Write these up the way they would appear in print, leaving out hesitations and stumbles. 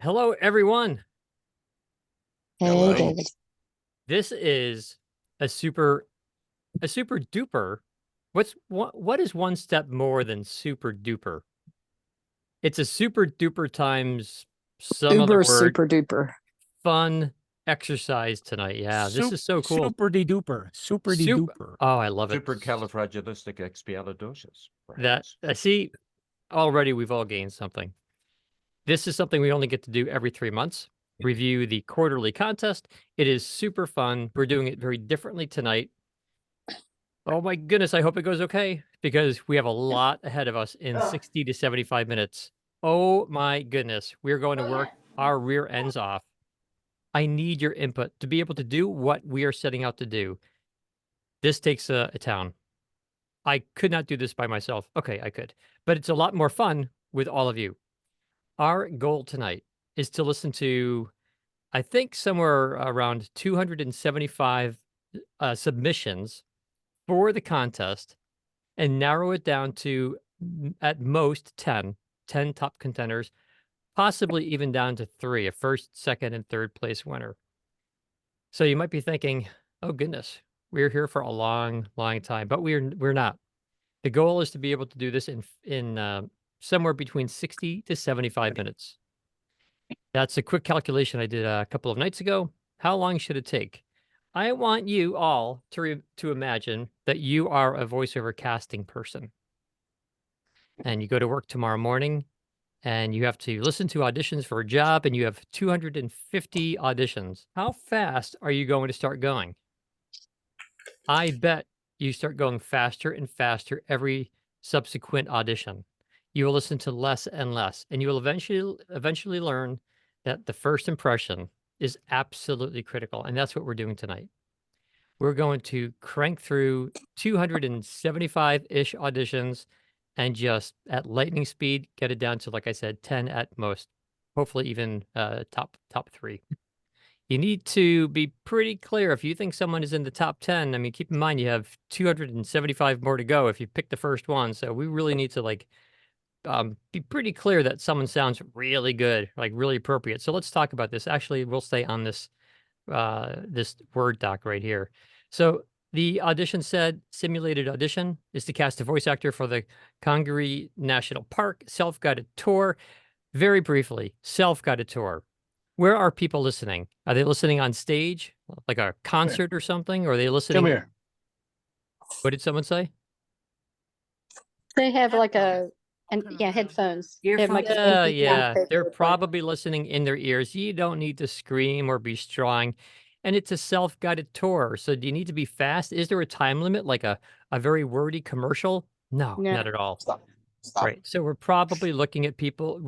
Hello, everyone. Hey, Hello. David. This is a super duper. What is one step more than super duper? It's a super duper times some other Uber word super duper. fun exercise tonight. Yeah, this is so cool. Super de duper. Super de Super. duper. Oh, I love it. Supercalifragilisticexpialidocious, That perhaps. I see already we've all gained something. This is something we only get to do every 3 months. Review the quarterly contest. It is super fun. We're doing it very differently tonight. Oh my goodness, I hope it goes okay because we have a lot ahead of us in 60 to 75 minutes. Oh my goodness, we're going to work our rear ends off. I need your input to be able to do what we are setting out to do. This takes a town. I could not do this by myself. Okay, I could, but it's a lot more fun with all of you. Our goal tonight is to listen to, I think, somewhere around 275 submissions for the contest and narrow it down to at most 10 top contenders, possibly even down to 3, a first, second, and third place winner. So you might be thinking, oh goodness, we're here for a long, long time, but we're not. The goal is to be able to do this in somewhere between 60 to 75 minutes. That's a quick calculation I did a couple of nights ago. How long should it take? I want you all to imagine that you are a voiceover casting person and you go to work tomorrow morning and you have to listen to auditions for a job and you have 250 auditions. How fast are you going to start going? I bet you start going faster and faster every subsequent audition. You will listen to less and less, and you will eventually learn that the first impression is absolutely critical, and that's what we're doing tonight. We're going to crank through 275-ish auditions and just at lightning speed get it down to, like I said, 10 at most, hopefully even top 3. You need to be pretty clear. If you think someone is in the top 10, I mean, keep in mind you have 275 more to go if you pick the first one. So we really need to be pretty clear that someone sounds really good, like really appropriate. So let's talk about this. Actually, we'll stay on this Word doc right here. So the audition said simulated audition is to cast a voice actor for the Congaree National Park self-guided tour. Very briefly, self-guided tour. Where are people listening? Are they listening on stage, like a concert or something? Or are they Come listening? here. What did someone say? They have like headphones. They have microphones. Yeah. They're probably listening in their ears. You don't need to scream or be strong. And it's a self-guided tour. So do you need to be fast? Is there a time limit, like a very wordy commercial? No, No. not at all. Stop. Right. So we're probably looking at people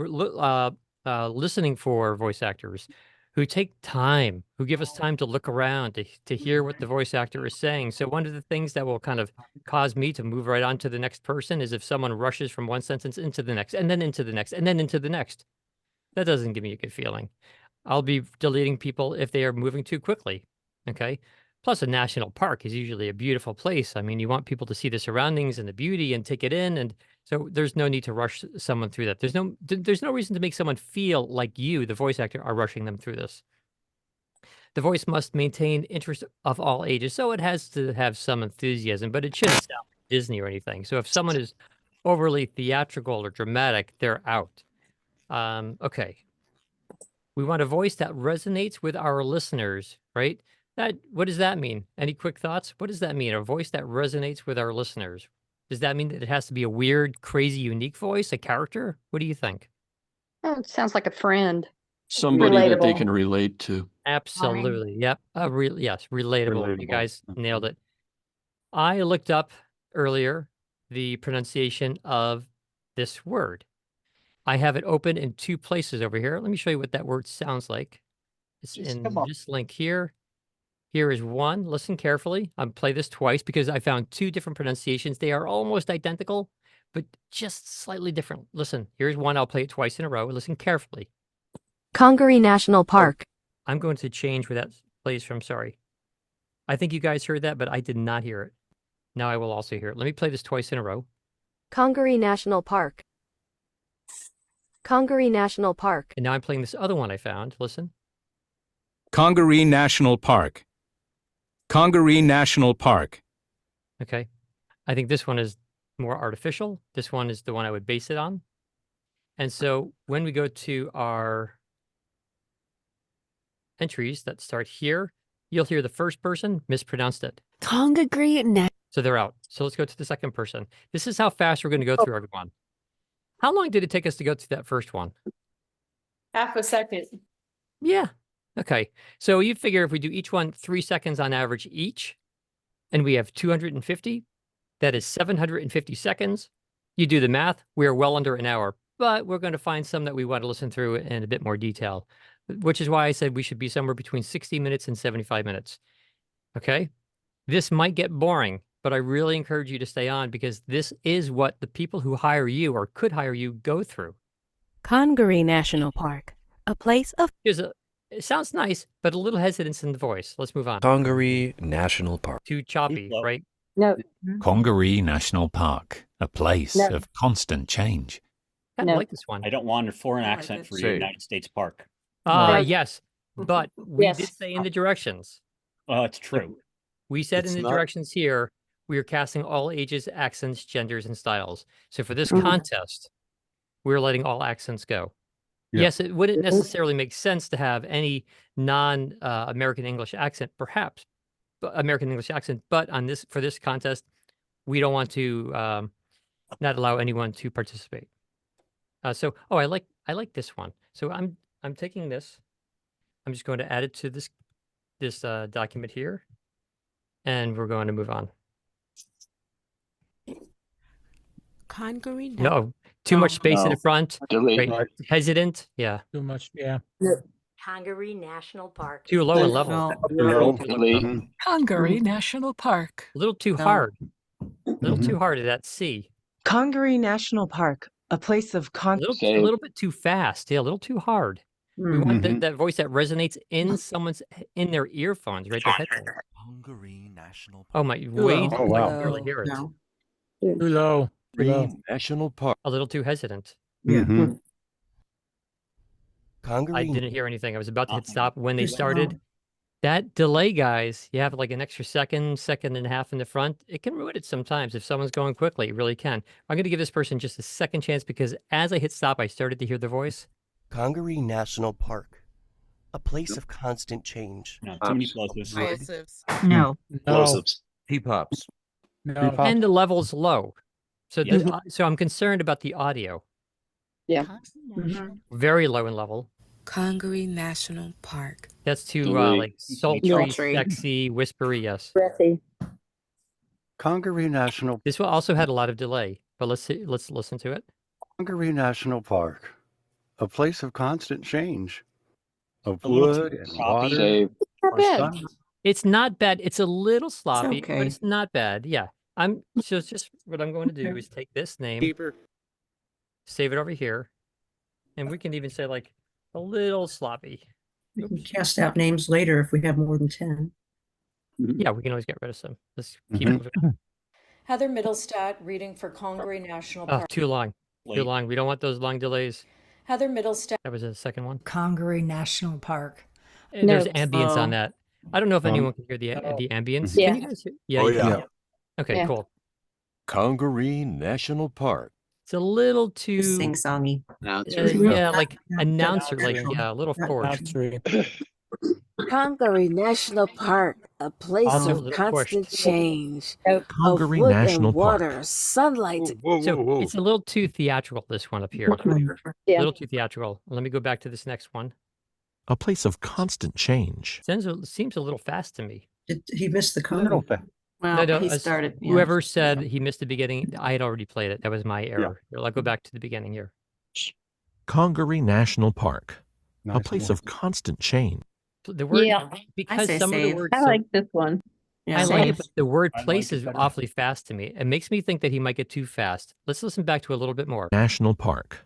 listening for voice actors who take time, who give us time to look around to hear what the voice actor is saying. So one of the things that will kind of cause me to move right on to the next person is if someone rushes from one sentence into the next and then into the next and then into the next. That doesn't give me a good feeling. I'll be deleting people if they are moving too quickly. Okay. Plus, a national park is usually a beautiful place. I mean, you want people to see the surroundings and the beauty and take it in. And so there's no need to rush someone through that. There's no reason to make someone feel like you, the voice actor, are rushing them through this. The voice must maintain interest of all ages. So it has to have some enthusiasm, but it shouldn't sound like Disney or anything. So if someone is overly theatrical or dramatic, they're out. Okay. We want a voice that resonates with our listeners, right? What does that mean? Any quick thoughts? What does that mean? A voice that resonates with our listeners. Does that mean that it has to be a weird, crazy, unique voice, a character? What do you think? Oh, it sounds like a friend. Somebody that they Relatable. can relate to. Absolutely. Yep. Yes, relatable. You guys nailed it. I looked up earlier the pronunciation of this word. I have it open in 2 places over here. Let me show you what that word sounds like. It's in this link here. Here is one. Listen carefully. I'll play this twice because I found 2 different pronunciations. They are almost identical, but just slightly different. Listen, here's one. I'll play it twice in a row. Listen carefully. Congaree National Park. I'm going to change where that plays from. Sorry. I think you guys heard that, but I did not hear it. Now I will also hear it. Let me play this twice in a row. Congaree National Park. Congaree National Park. And now I'm playing this other one I found. Listen. Congaree National Park. Congaree National Park. Okay. I think this one is more artificial. This one is the one I would base it on. And so when we go to our entries that start here, you'll hear the first person mispronounced it. Congaree. So they're out. So let's go to the second person. This is how fast we're going to go through everyone. How long did it take us to go through that first one? Half a second. Yeah. Okay. So you figure if we do each one 3 seconds on average each, and we have 250, that is 750 seconds. You do the math, we're well under an hour, but we're going to find some that we want to listen through in a bit more detail, which is why I said we should be somewhere between 60 minutes and 75 minutes. Okay. This might get boring, but I really encourage you to stay on because this is what the people who hire you or could hire you go through. Congaree National Park, a place of... It sounds nice, but a little hesitance in the voice. Let's move on. Congaree National Park. Too choppy, right? No, Congaree National Park, a place No. of constant change. I No. like this one. I don't want a foreign I like accent it. for Say. United States Park. Right. Yes, but we Yes. did say in the directions. Oh, it's true. We said It's in the not- directions here, we are casting all ages, accents, genders, and styles. So for this Mhm. contest, we're letting all accents go. Yeah. Yes, it wouldn't necessarily make sense to have any non-American English accent, perhaps, but American English accent. But on this, for this contest, we don't want to not allow anyone to participate. I like this one. So I'm taking this. I'm just going to add it to this document here, and we're going to move on. Congaree. No, too much space in the No. front. Delete. Right. Hesitant. Yeah. Too much, yeah. Congaree National Park. Too low in level. Delete. Congaree National Park. A little too No. hard. A little too hard at that C. Congaree National Park, a place of A little bit too fast. Yeah, a little too hard. We want that voice that resonates in their earphones, right? Their headphones. Congaree National Park. Oh my, way too Oh, low. wow. I can barely hear it. Too low. National Park. A little too hesitant. Mhm. Congaree. I didn't hear anything. I was about to hit Uh-uh. stop when they started. That delay, guys, you have like an extra second and a half in the front. It can ruin it sometimes if someone's going quickly. It really can. I'm going to give this person just a second chance because as I hit stop, I started to hear the voice. Congaree National Park, a place of constant change. No, too many plosives. No. P-pops. No. And the level's low. So, Yes. so I'm concerned about the audio. Yeah. Very low in level. Congaree National Park. That's too Delete. like sultry, Sultry. sexy, whispery. Yes. breathy. Congaree National This one also had a lot of delay, but let's listen to it. Congaree National Park, a place of constant change, of A little wood too and choppy. water. Not or bad. sun. It's not bad. It's a little sloppy, okay. but it's not bad. Yeah. So it's just what I'm going to do is take this name, save it over here, and we can even say like a little sloppy. We can cast out names later if we have more than 10. Yeah, we can always get rid of some. Let's keep Mhm. moving on. Heather Middlestat reading for Congaree National Oh, Park. too long. Too Late. long. We don't want those long delays. Heather Middlestat. That was the second one. Congaree National Park. And there's No. ambience on that. I don't know if anyone can hear the ambience. Can you guys hear? Yeah. you can. Okay, Yeah. cool. Congaree National Park. It's a little too Sing-songy. yeah, like announcer, like yeah, a little forced. Congaree National Park, a place Also a of little constant pushed. change. Congaree of wood National and Park. water, sunlight. So it's a little too theatrical, this one up here. A Yeah. little too theatrical. Let me go back to this next one. A place of constant change. Seems a little fast to me. He missed the A little comment. fa- Well, No, he as- started. yeah. Whoever said he missed the beginning, I had already played it. That was my error. Here, I'll go back to the beginning here. Congaree National Park. A Nice place one. of constant change. The word, Yeah, because say some of the save. words, I like this one. I like it, but the word I like place it is better. awfully fast to me. It makes me think that he might get too fast. Let's listen back to it a little bit more. National Park.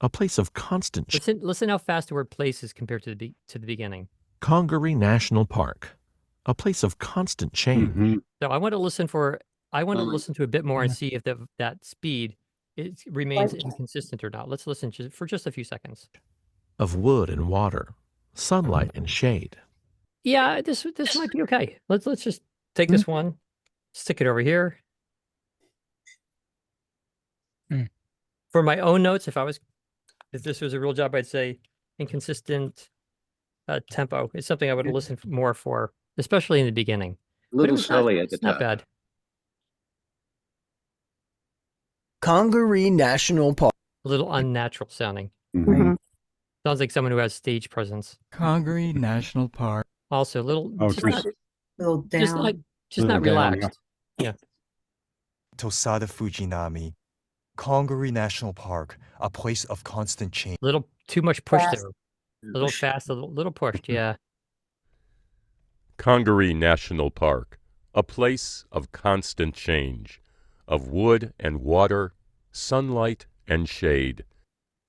A place of constant change. Listen how fast the word place is compared to the beginning. Congaree National Park. A place of constant change. Mhm. So I want to listen to a bit more and see if that speed it remains inconsistent or not. Let's listen for just a few seconds. Of wood and water, sunlight and shade. Yeah, this might be okay. Let's just take this one, stick it over here. For my own notes, if this was a real job, I'd say inconsistent tempo. It's something I would listen more for, especially in the beginning. A little But slowly at the it's not top. bad. Congaree National Park. A little unnatural sounding. Mhm. Sounds like someone who has stage presence. Congaree National Park. Also, a little Oh, just just- not, Little down. just not Little down, relaxed. Tosada Fujinami, Congaree National Park, a place of constant change. Little too much push Fast. there. A little fast, a little pushed. Yeah. Congaree National Park, a place of constant change, of wood and water, sunlight and shade.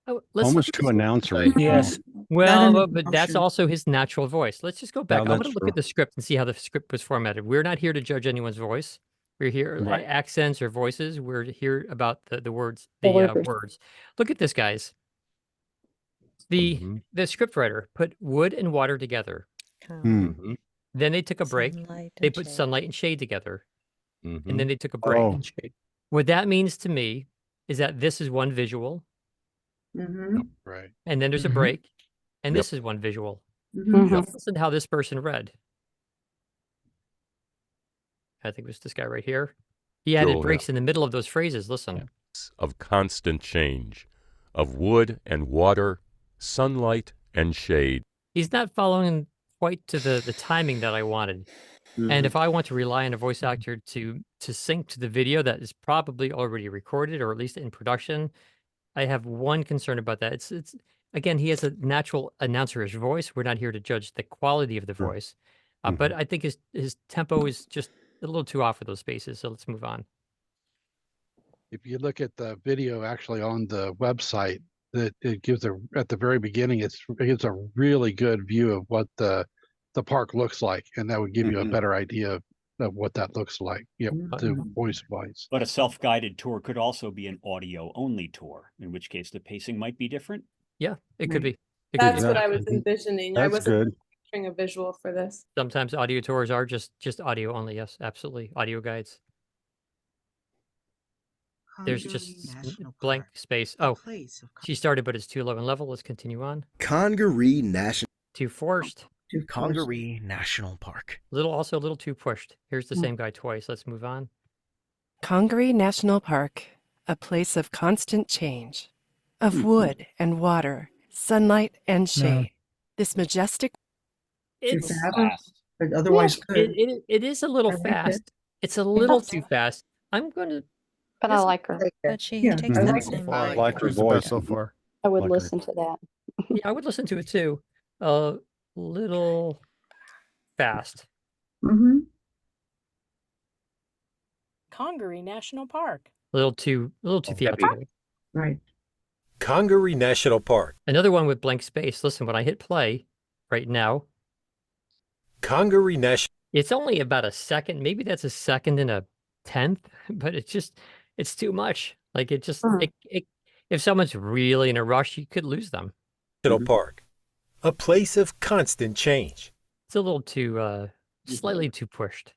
Oh, let's Almost look at too this- announcery. Yes. Well, Not an but that's emotion. also his natural voice. Let's just go back. No, I'm going that's to look true. at the script and see how the script was formatted. We're not here to judge anyone's voice. We're here Right. accents or voices. We're here about the words, The the words. words. Look at this, guys. The script writer put wood and water together. Hmm. Then they took a break. They put sunlight and shade together, and then they took a break. Oh. What that means to me is that this is one visual, Mhm. Right. and then there's a Mhm. break, and Yep. this is one visual. Mhm. Now listen to how this person read. I think it was this guy right here. He added Joel, breaks in the middle of those phrases. Listen. Of constant change, of wood and water, sunlight and shade. He's not following quite to the timing that I wanted. And if I want to rely on a voice actor to sync to the video that is probably already recorded or at least in production, I have one concern about that. It's again, he has a natural announcerish voice. We're not here to judge the quality of the Sure. voice, but I think his tempo is just a little too off for those spaces. So let's move on. If you look at the video actually on the website, that it gives at the very beginning, it gives a really good view of what the park looks like, and that would give you a better idea of what that looks like, to voice wise. But a self-guided tour could also be an audio-only tour, in which case the pacing might be different. Yeah, it could be. It could That's be. what I was envisioning. I That's wasn't good. picturing a visual for this. Sometimes audio tours are just audio only. Yes, absolutely. Audio guides. There's just blank space. Oh, she started, but it's too low in level. Let's continue on. Congaree National. Too forced. Congaree National Park. Also a little too pushed. Here's the same guy twice. Let's move on. Congaree National Park, a place of constant change, of wood and water, sunlight and shade. This majestic. It's Fast. But otherwise good. it is a little I like it. fast. It's a little too fast. I'm going to. But I like her. But she takes I that like same I vibe. like her voice so far. I would Like her. listen to that. Yeah, I would listen to it too. A little fast. Mm-hmm. Congaree National Park. A little too theatrical. Right. Congaree National Park. Another one with blank space. Listen, when I hit play right now, Congaree National. it's only about a second. Maybe that's a second and a tenth, but it's too much. Like it just, if someone's really in a rush, you could lose them. Park, a place of constant change. It's a little too, slightly too pushed.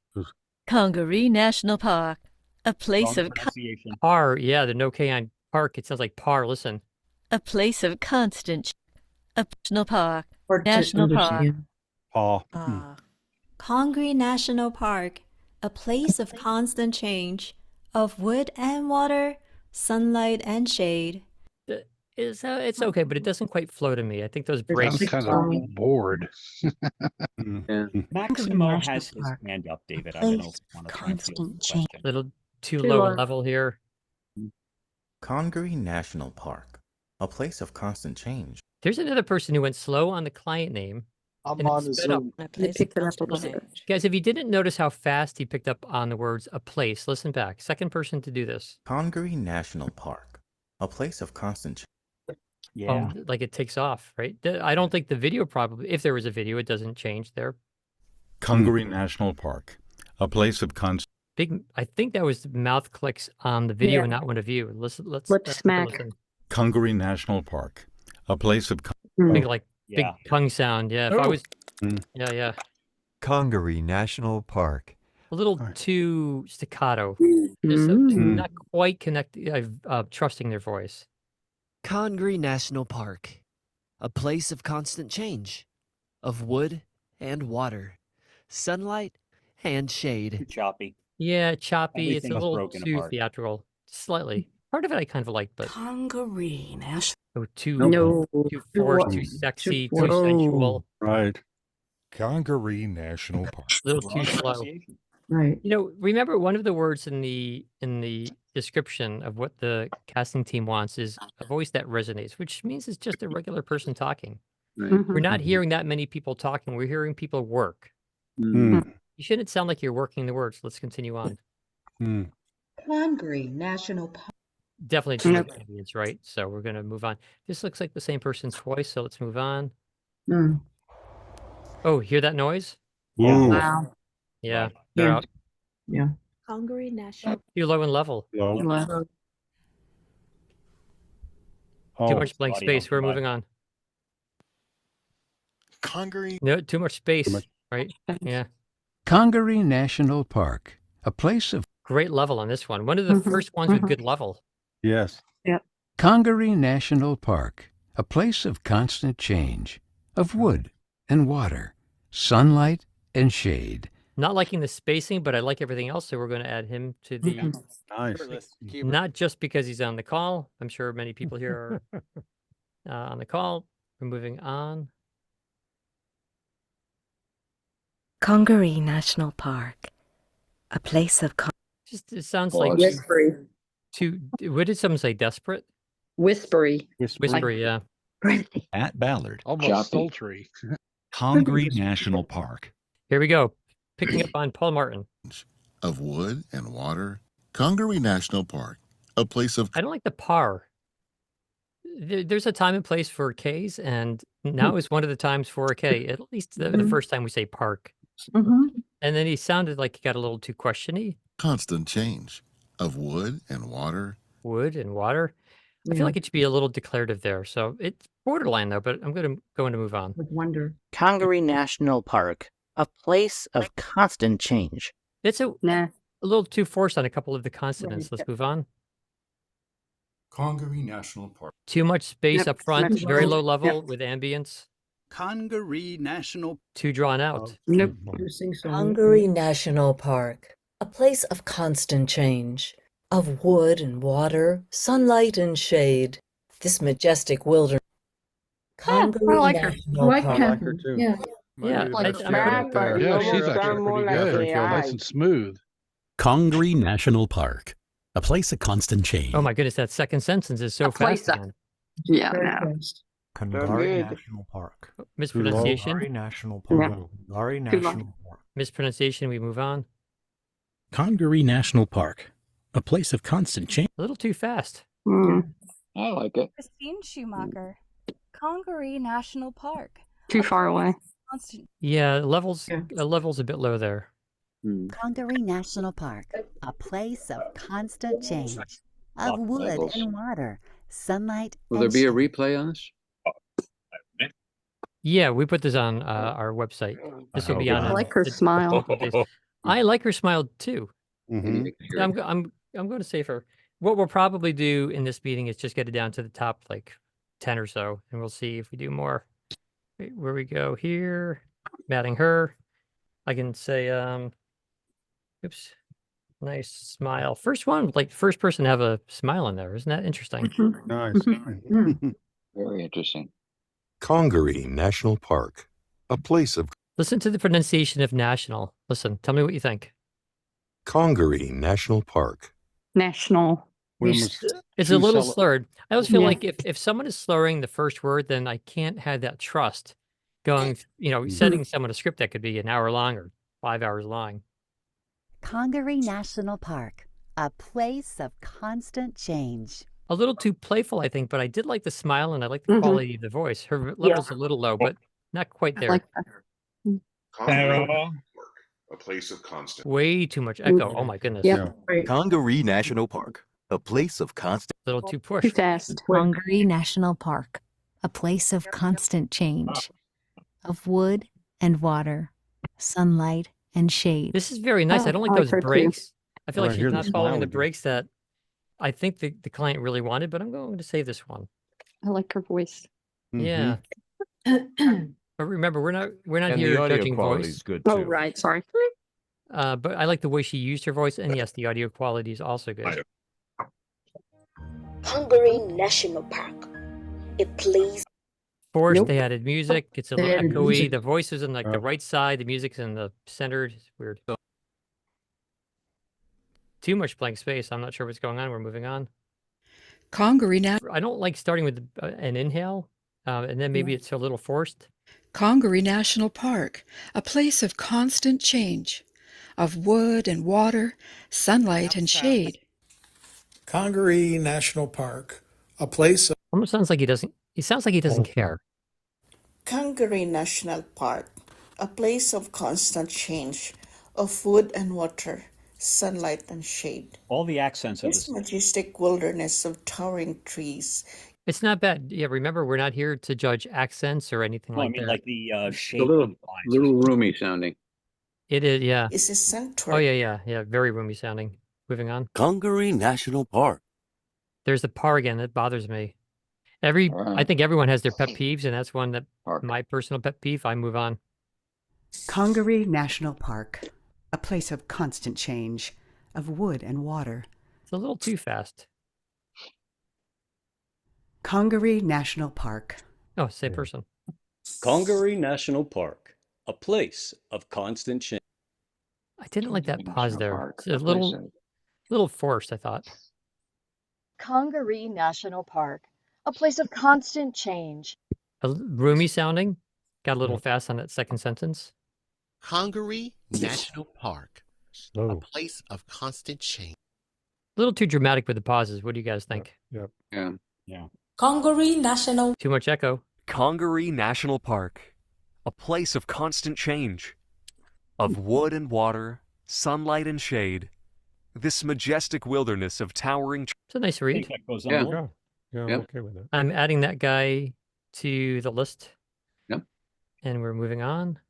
Congaree National Park, a place Wrong of pronunciation. Par, yeah, the no K on park. It sounds like par. Listen. a place of constant. A national park. Or to National Park. understand. Paul. Congaree National Park, a place of constant change, of wood and water, sunlight and shade. It's okay, but it doesn't quite flow to me. I think those I'm breaks. kind of bored. Maximo has his hand up, David. I don't know if you want to try and field the question. A little too Too low low. level here. Congaree National Park, a place of constant change. There's another person who went slow on the client name. I'm and on then the sped up. Zoom. They picked it up a little bit. Guys, if you didn't notice how fast he picked up on the words a place, listen back. Second person to do this. Congaree National Park, a place of constant change. Yeah. Like it takes off, right? I don't think the video probably, if there was a video, it doesn't change there. Congaree National Park, a place of constant. I think that was mouth clicks on the video Yeah. and not one of you. Let's Lip take a smack. listen. Congaree National Park, a place of Big like big Yeah. tongue sound. Yeah, if I Oh. was yeah. Congaree National Park. A little too staccato. Just not quite trusting their voice. Congaree National Park, a place of constant change, of wood and water, sunlight and shade. Too choppy. Yeah, choppy. It's a Everything's little broken too apart. theatrical. Slightly. Part of it I kind of like, but Congaree National. too No. forced, too Too sexy, too forced. sensual. Right. Congaree National Park. A little too Wrong slow. pronunciation. Right. You know, remember one of the words in the description of what the casting team wants is a voice that resonates, which means it's just a regular person talking. We're not hearing that many people talking. We're hearing people work. You shouldn't sound like you're working the words. Let's continue on. Congaree National Park. Definitely too much ambience, right? So we're going to move on. This looks like the same person's voice, so let's move on. Oh, hear that noise? Yeah. Wow. Yeah, Yeah. they're out. Yeah. Congaree National. Too low in level. Low. Level. Too much blank Audio, space. We're goodbye. moving on. Congaree. No, too much space, much. right? Yeah. Congaree National Park, a place of Great level on this one. One of the first ones with good level. Yes. Congaree National Park, a place of constant change, of wood and water, sunlight and shade. Not liking the spacing, but I like everything else, so we're going to add him to the Nice. not just because he's on the call. I'm sure many people here are on the call. We're moving on. Congaree National Park, a place of Just it sounds like Whispery. what did someone say? Desperate? Whispery. Whispery, yeah. At Ballard, Almost sultry. Congaree National Park. Here we go. Picking up on Paul Martin. Of wood and water, Congaree National Park, a place of... I don't like the par. There's a time and place for Ks, and now is one of the times for a K, at least the first time we say park. And then he sounded like he got a little too questiony. constant change, of wood and water. Wood and water. I feel like it should be a little declarative there. So it's borderline, though, but I'm going to move on. With wonder. Congaree National Park, a place of constant change. It's a little too forced on a couple of the consonants. Let's move on. Congaree National Park. Too much space up front, Next very level. low level with ambience. Congaree National. Too drawn out. Nope. Congaree National Park, a place of constant change, of wood and water, sunlight and shade. This majestic wilderness. Congaree I like her. National Like Park. Catherine. Yeah. Yeah, That's I'm fair. putting- Right there. Yeah, she's actually pretty good. Nice and smooth. Congaree National Park, a place of constant change. Oh my goodness, that second sentence is so place fast. of- man. Yeah. Very No. fast. Congaree National Park. Mispronunciation. Congaree National Park. Congaree Too long. National Park. Mispronunciation. We move on. Congaree National Park, a place of constant change. A little too fast. I like it. Christine Schumacher. Congaree National Park. Too far away. Constant. Yeah, levels a bit low there. Congaree National Park, a place of constant change, of wood levels. and water, sunlight Will there and be a shade. replay on this? Yeah, we put this on our website. This will be on. I like her smile. I like her smile too. Mm-hmm. I'm going to save her. What we'll probably do in this meeting is just get it down to the top like 10 or so, and we'll see if we do more. Wait, where we go here, matting her. I can say, oops, nice smile. First one, like first person to have a smile in there. Isn't that interesting? Nice. Very interesting. Congaree National Park, a place of... Listen to the pronunciation of national. Listen, tell me what you think. Congaree National Park. National. It's a little slurred. I always feel like if someone is slurring the first word, then I can't have that trust going, setting someone a script that could be an hour long or 5 hours long. Congaree National Park, a place of constant change. A little too playful, I think, but I did like the smile and I like the quality of the voice. Her level's a little low, but not quite there. Like that. Sarah. A place of constant. Way too much echo. Oh my goodness. Yep. Congaree National Park, a place of constant. A little too Too push. fast. Congaree National Park, a place of constant change, of wood and water, sunlight and shade. This is very nice. I don't like I like those her too. breaks. I feel Oh, like I she's hear the not following smile the again. breaks that I think the client really wanted, but I'm going to save this one. I like her voice. Yeah. But remember, we're not And here the audio judging quality voice. is good Oh, too. right. Sorry. But I like the way she used her voice, and yes, the audio quality is also good. Congaree National Park. A place. Forced, Nope. they added music. It's a little added echoey. music. The voice is in like the right side. The music's in the center. It's weird. Too much blank space. I'm not sure what's going on. We're moving on. Congaree, I don't like starting with an inhale, and then maybe it's a little forced. Congaree National Park, a place of constant change, of wood and water, sunlight and shade. Congaree National Park, a place of Almost sounds like he doesn't. He sounds like he doesn't care. Congaree National Park. A place of constant change, of wood and water, sunlight and shade. All the accents of This this. majestic wilderness of towering trees. It's not bad. Yeah, remember, we're not here to judge accents or anything No, I like mean that. like the A shape. little roomy sounding. It is, yeah. Is a Oh, sanctuary. yeah. Very roomy sounding. Moving on. Congaree National Park. There's the par again. That bothers me. I think everyone has their pet peeves, and that's one that my personal pet peeve. I move on. Congaree National Park, a place of constant change, of wood and water. It's a little too fast. Congaree National Park. Oh, same person. Congaree National Park, a place of constant change. I didn't like that pause there. Park, It's a a place little forced, I thought. Congaree National Park. A place of constant change. Roomy sounding. Got a little fast on that second sentence. Congaree National Park, a Slow. place of constant change. A little too dramatic with the pauses. What do you guys think? Yep. Yeah. Congaree National. Too much echo. Congaree National Park, a place of constant change, of wood and water, sunlight and shade, this majestic wilderness of towering. It's a nice I read. think that goes on Yeah. the list. Yeah, I'm Yep. okay with that. I'm adding that guy to the list. Yep. And we're moving on.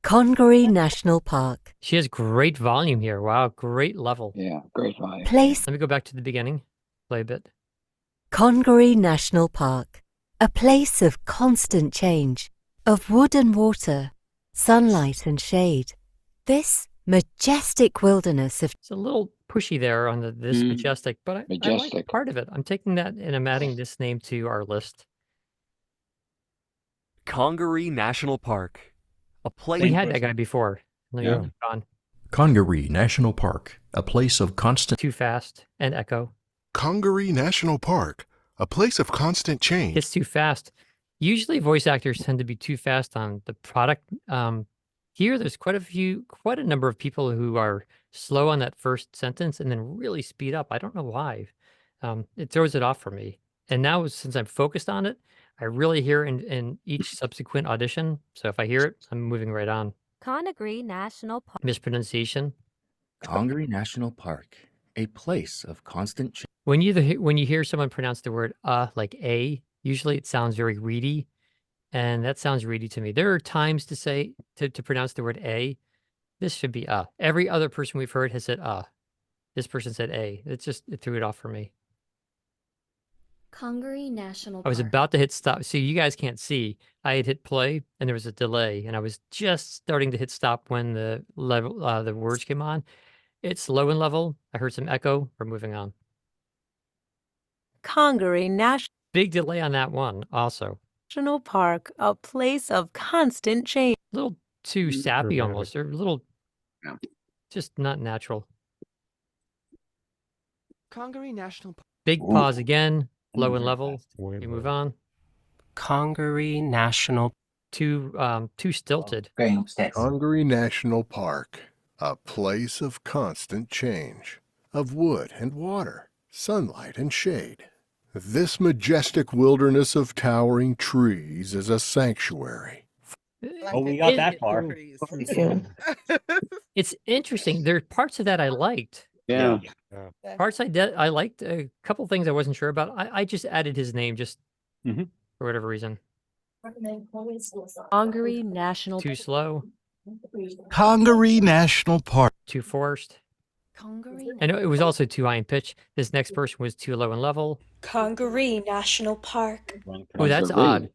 Congaree National Park. She has great volume here. Wow, great level. Yeah, great volume. Place Let me go back to the beginning. Play a bit. Congaree National Park. A place of constant change, of wood and water, sunlight and shade. This majestic wilderness of... It's a little pushy there on this majestic, but I like Majestic. part of it. I'm taking that and I'm adding this name to our list. Congaree National Park, a place. We had that guy before. No, Yeah. you're gone. Congaree National Park, a place of constant. Too fast and echo. Congaree National Park, a place of constant change. It's too fast. Usually voice actors tend to be too fast on the product. Here, there's quite a number of people who are slow on that first sentence and then really speed up. I don't know why. It throws it off for me. And now, since I'm focused on it, I really hear in each subsequent audition. So if I hear it, I'm moving right on. Congaree National Park. Mispronunciation. Congaree National Park, a place of constant change. When you hear someone pronounce the word like a, usually it sounds very reedy, and that sounds reedy to me. There are times to say to pronounce the word a. This should be Every other person we've heard has said This person said a. It threw it off for me. Congaree National Park. I was about to hit stop. See, you guys can't see. I had hit play, and there was a delay, and I was just starting to hit stop when the words came on. It's low in level. I heard some echo. We're moving on. Congaree National Big delay on that one, also. Park, a place of constant change. A little too sappy dramatic. almost, or a little just not natural. Congaree National Park. Big pause again. Low in level. Way We low. move on. Congaree National. Too stilted. Congaree National Park, a place of constant change, of wood and water, sunlight and shade. This majestic wilderness of towering trees is a sanctuary. Oh, we got that far. Yeah. It's interesting. There are parts of that I liked. Yeah. Parts I liked. A couple things I wasn't sure about. I just added his name just for whatever reason. Congaree National Too slow. Congaree National Park. Too forced. Congaree. I know it was also too high in pitch. This next person was too low in level. Congaree National Park. Oh, that's odd.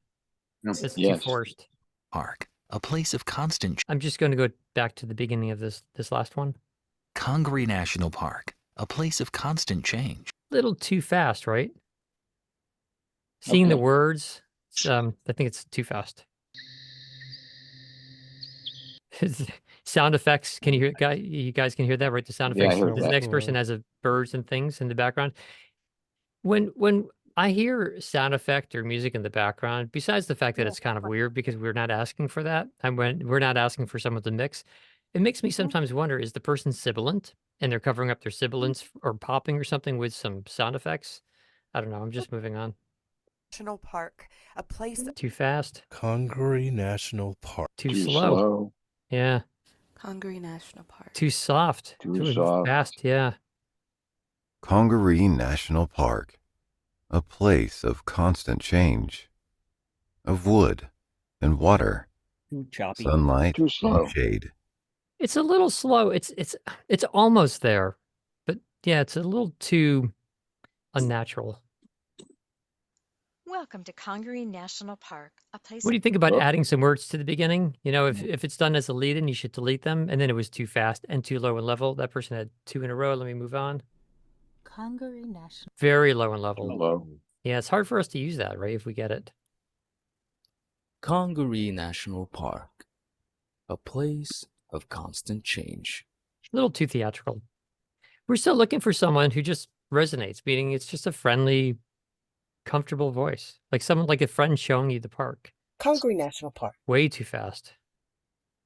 That's too Yes. forced. Park, a place of constant. I'm just going to go back to the beginning of this last one. Congaree National Park, a place of constant change. Little too fast, right? Seeing the words, I think it's too fast. Sound effects. Can you hear? You guys can hear that, right? The sound Yeah, I effects. heard This that. next person has birds and things in the background. When I hear sound effect or music in the background, besides the fact that it's kind of weird because we're not asking for that, and when we're not asking for someone to mix, it makes me sometimes wonder: is the person sibilant and they're covering up their sibilance or popping or something with some sound effects? I don't know. I'm just moving on. National Park, a place. Too fast. Congaree National Park. Too slow. Yeah. Congaree National Park. Too soft. Too soft. Fast. Yeah. Congaree National Park, a place of constant change, of wood and water, Too choppy. sunlight Too slow. and shade. It's a little slow. It's almost there, but yeah, it's a little too unnatural. Welcome to Congaree National Park, a place. What do you think about adding some words to the beginning? You know, if it's done as a lead-in, you should delete them. And then it was too fast and too low in level. That person had 2 in a row. Let me move on. Congaree National. Very low in level. Too low. Yeah, it's hard for us to use that, right? If we get it. Congaree National Park, a place of constant change. A little too theatrical. We're still looking for someone who just resonates, meaning it's just a friendly, comfortable voice, like someone like a friend showing you the park. Congaree National Park. Way too fast.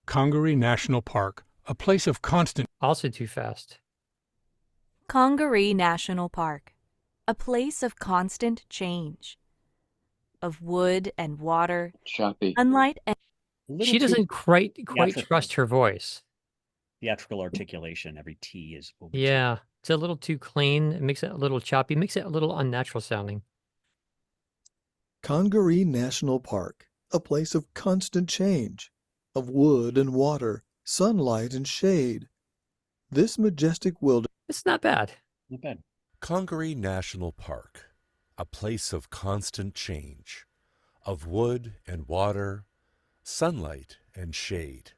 Congaree National Park, a place of constant. Also too fast. Congaree National Park, a place of constant change, of wood and water, Choppy. sunlight and. She doesn't quite theatrical. trust her voice. Theatrical articulation. Every T is. Yeah, it's a little too clean. It makes it a little choppy. Makes it a little unnatural sounding. Congaree National Park, a place of constant change, of wood and water, sunlight and shade. This majestic wilderness. It's not bad. Not bad. Congaree National Park, a place of constant change, of wood and water, sunlight and shade.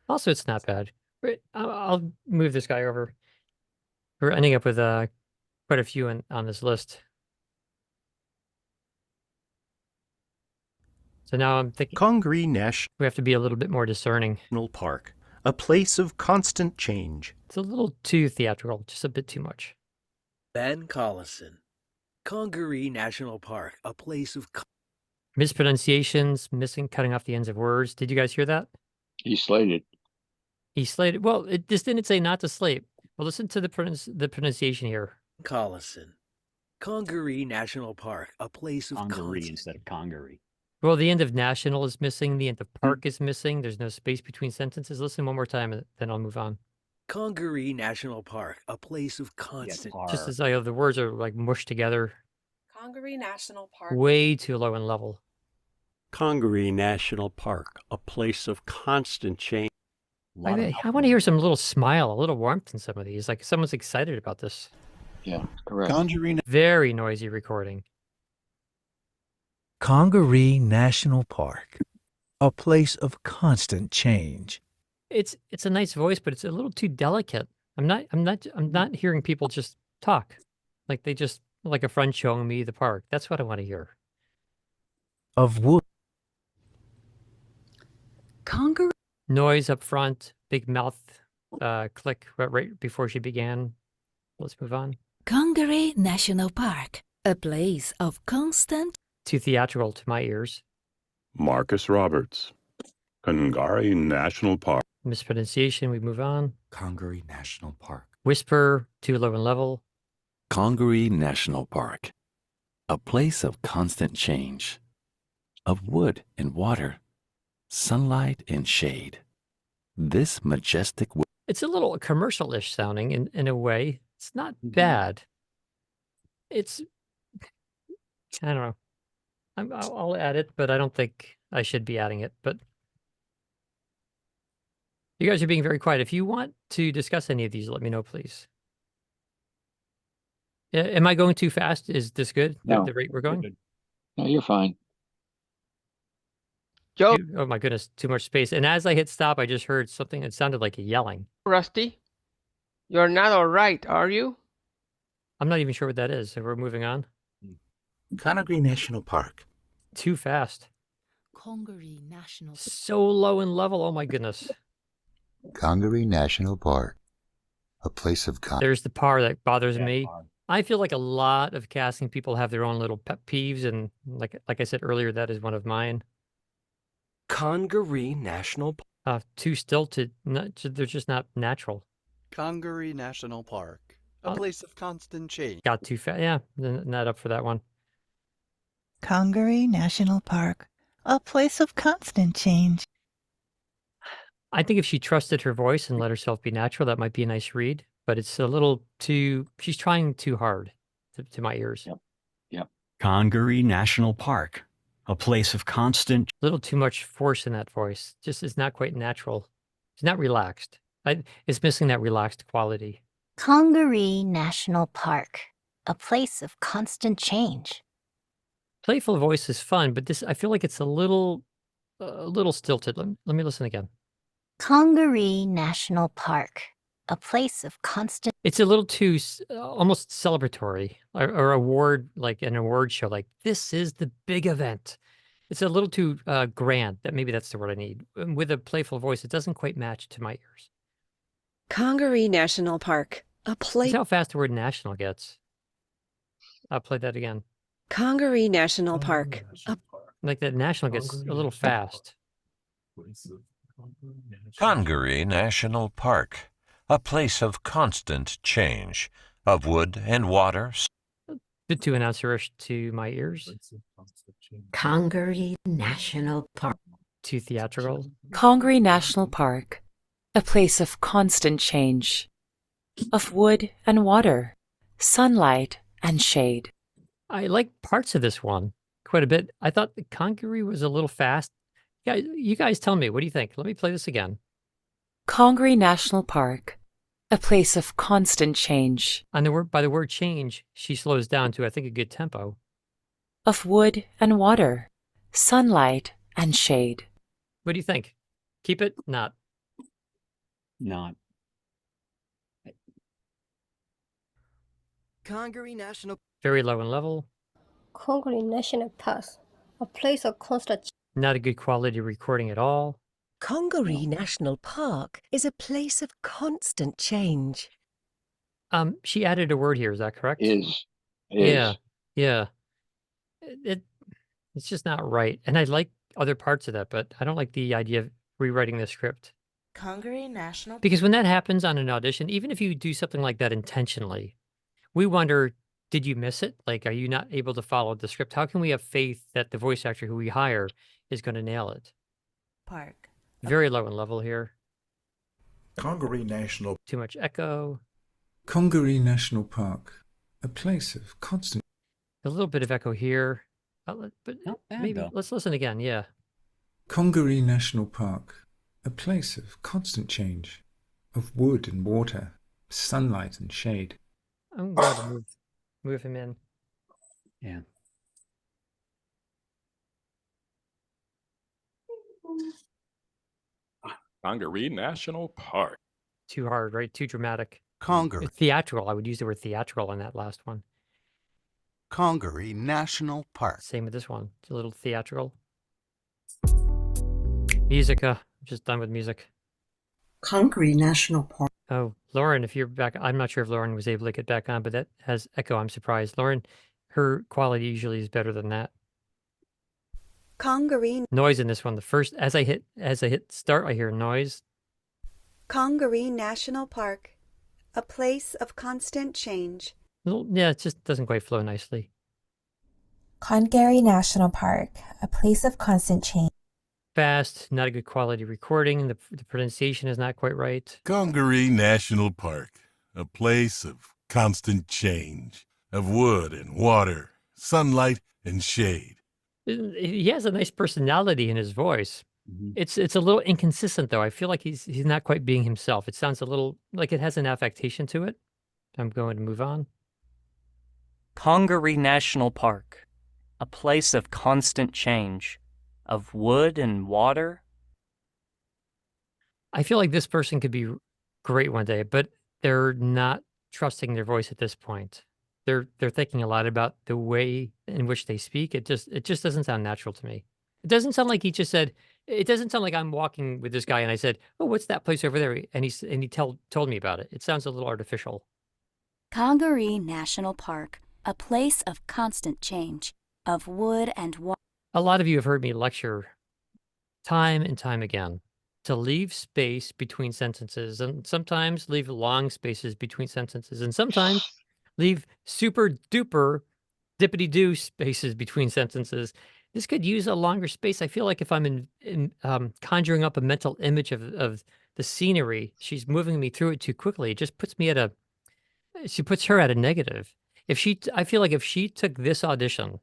Also, it's not bad. Wait, I'll move this guy over. We're ending up with quite a few on this list. So now I'm thinking Congaree National we have to be a little bit more discerning. Park, a place of constant change. It's a little too theatrical, just a bit too much. Ben Collison, Congaree National Park, a place of. Mispronunciations, cutting off the ends of words. Did you guys hear that? He slated. He slated. Well, this didn't say not to slate. Well, listen to the pronunciation here. Collison, Congaree National Park, a place of. Congaree instead of Congaree. Well, the end of national is missing. The end of park is missing. There's no space between sentences. Listen one more time, and then I'll move on. Congaree National Park, a place of constant. Just as the words are like mushed together. Congaree National Park. Way too low in level. Congaree National Park, a place of constant change. I want to hear some little smile, a little warmth in some of these. Like someone's excited about this. Yeah, correct. Very noisy recording. Congaree National Park, a place of constant change. It's a nice voice, but it's a little too delicate. I'm not hearing people just talk. Like they just like a friend showing me the park. That's what I want to hear. Of wood. Congaree. Noise up front, big mouth click right before she began. Let's move on. Congaree National Park, a place of constant. Too theatrical to my ears. Marcus Roberts, Congaree National Park. Mispronunciation, we move on. Congaree National Park. Whisper, too low in level. Congaree National Park, a place of constant change, of wood and water, sunlight, and shade. This majestic It's a little commercial-ish sounding in a way. It's not bad. It's I don't know. I'll add it, but I don't think I should be adding it. But you guys are being very quiet. If you want to discuss any of these, let me know, please. Am I going too fast? Is this good? No. The rate we're going? No, you're fine. Joe. Oh my goodness, too much space. And as I hit stop, I just heard something that sounded like a yelling. Rusty, you're not all right, are you? I'm not even sure what that is. So we're moving on. Conakry National Park. Too fast. Congaree National So low in level. Oh my goodness. Congaree National Park, a place of There's the par that bothers me. par. I feel like a lot of casting people have their own little pet peeves, and like I said earlier, that is one of mine. Congaree National Park. Too stilted. They're just not natural. Congaree National Park, a place of constant change. Got too fast. Yeah, not up for that one. Congaree National Park, a place of constant change. I think if she trusted her voice and let herself be natural, that might be a nice read. But it's a little too. She's trying too hard to my ears. Yep. Congaree National Park, a place of constant. A little too much force in that voice. Just is not quite natural. It's not relaxed. It's missing that relaxed quality. Congaree National Park, a place of constant change. Playful voice is fun, but this I feel like it's a little stilted. Let me listen again. Congaree National Park, a place of constant. It's a little too almost celebratory or award, like an award show. Like this is the big event. It's a little too grand. Maybe that's the word I need. With a playful voice, it doesn't quite match to my ears. Congaree National Park, a place. That's how fast the word national gets. I'll play that again. Congaree National Park. Like that national gets a little fast. Congaree National Park, a place of constant change, of wood and water. A bit too announcerish to my ears. Congaree National Park. Too theatrical. Congaree National Park, a place of constant change, of wood and water, sunlight and shade. I like parts of this one quite a bit. I thought the Congaree was a little fast. Yeah, you guys tell me. What do you think? Let me play this again. Congaree National Park, a place of constant change. On the word, by the word change, she slows down to, I think, a good tempo. Of wood and water, sunlight and shade. What do you think? Keep it? Not. Congaree National. Very low in level. Congaree National Park, a place of constant. Not a good quality recording at all. Congaree National Park is a place of constant change. She added a word here. Is that correct? Is. Yeah. It's just not right. And I like other parts of that, but I don't like the idea of rewriting the script. Congaree National. Because when that happens on an audition, even if you do something like that intentionally, we wonder, did you miss it? Like, are you not able to follow the script? How can we have faith that the voice actor who we hire is going to nail it? Park. Very low in level here. Congaree National. Too much echo. Congaree National Park, a place of constant. A little bit of echo here. But Not bad, maybe though. let's listen again. Yeah. Congaree National Park, a place of constant change, of wood and water, sunlight and shade. I'm going to move him in. Yeah. Congaree National Park. Too hard, right? Too dramatic. Congaree. Theatrical. I would use the word theatrical on that last one. Congaree National Park. Same with this one. It's a little theatrical. Music. I'm just done with music. Congaree National Park. Oh, Lauren, if you're back, I'm not sure if Lauren was able to get back on, but that has echo. I'm surprised. Lauren, her quality usually is better than that. Congaree. Noise in this one. The first, as I hit start, I hear noise. Congaree National Park, a place of constant change. Yeah, it just doesn't quite flow nicely. Congaree National Park, a place of constant change. fast, not a good quality recording. The pronunciation is not quite right. Congaree National Park, a place of constant change, of wood and water, sunlight and shade. He has a nice personality in his voice. It's a little inconsistent though. I feel like he's not quite being himself. It sounds a little like it has an affectation to it. I'm going to move on. Congaree National Park, a place of constant change, of wood and water. I feel like this person could be great one day, but they're not trusting their voice at this point. They're thinking a lot about the way in which they speak. It just doesn't sound natural to me. It doesn't sound like he just said. It doesn't sound like I'm walking with this guy and I said, "Oh, what's that place over there?" And he told me about it. It sounds a little artificial. Congaree National Park, a place of constant change, of wood and water. A lot of you have heard me lecture time and time again to leave space between sentences, and sometimes leave long spaces between sentences, and sometimes leave super duper dippity doo spaces between sentences. This could use a longer space. I feel like if I'm conjuring up a mental image of the scenery, she's moving me through it too quickly. It just puts me at she puts her at a negative. I feel like if she took this audition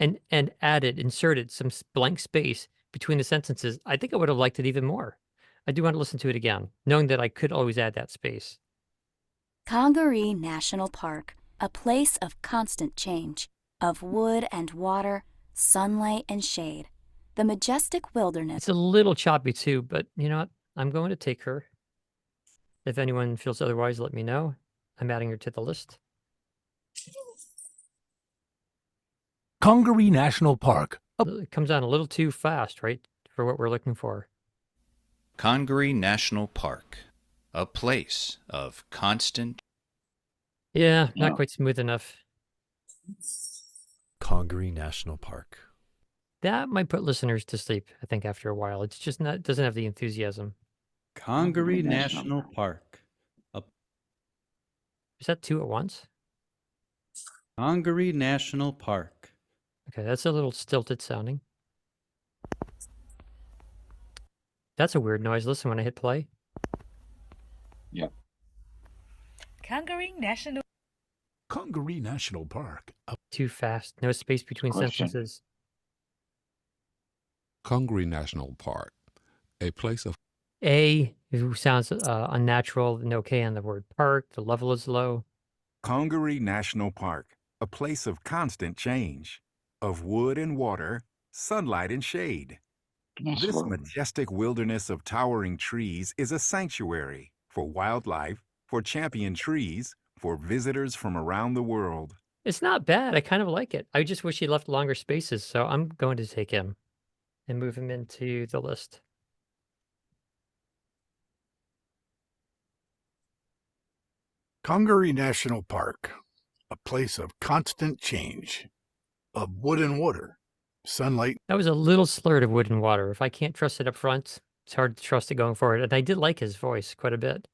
and inserted some blank space between the sentences, I think I would have liked it even more. I do want to listen to it again, knowing that I could always add that space. Congaree National Park, a place of constant change, of wood and water, sunlight and shade. The majestic wilderness. It's a little choppy too, but you know what? I'm going to take her. If anyone feels otherwise, let me know. I'm adding her to the list. Congaree National Park. It comes on a little too fast, right, for what we're looking for. Congaree National Park, a place of constant. Yeah, not quite smooth enough. Congaree National Park. That might put listeners to sleep, I think, after a while. It's just not doesn't have the enthusiasm. Congaree National Park. Is that two at once? Congaree National Park. Okay, that's a little stilted sounding. That's a weird noise. Listen when I hit play. Yep. Congaree National Park. Too fast. No space between Question. sentences. Congaree National Park, a place of A sounds unnatural. No K on the word park. The level is low. Congaree National Park, a place of constant change, of wood and water, sunlight and shade. This majestic wilderness of towering trees is a sanctuary for wildlife, for champion trees, for visitors from around the world. It's not bad. I kind of like it. I just wish he left longer spaces, so I'm going to take him and move him into the list. Congaree National Park, a place of constant change, of wood and water, sunlight. That was a little slurred of wood and water. If I can't trust it up front, it's hard to trust it going forward. And I did like his voice quite a bit.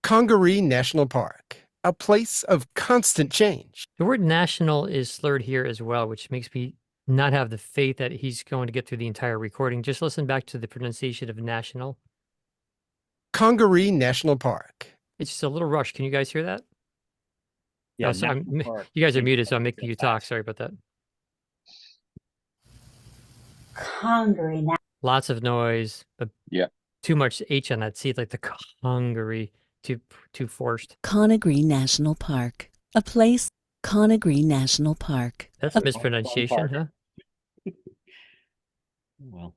Congaree National Park, a place of constant change. The word national is slurred here as well, which makes me not have the faith that he's going to get through the entire recording. Just listen back to the pronunciation of national. Congaree National Park. It's just a little rushed. Can you guys hear that? Yeah, So National Park. you guys are muted, so I'm making you talk. Sorry about that. Congaree. Lots of noise, but too much H on that C, like the Congaree, too forced. Congaree National Park, a place. Congaree National Park. That's a mispronunciation, huh? Well,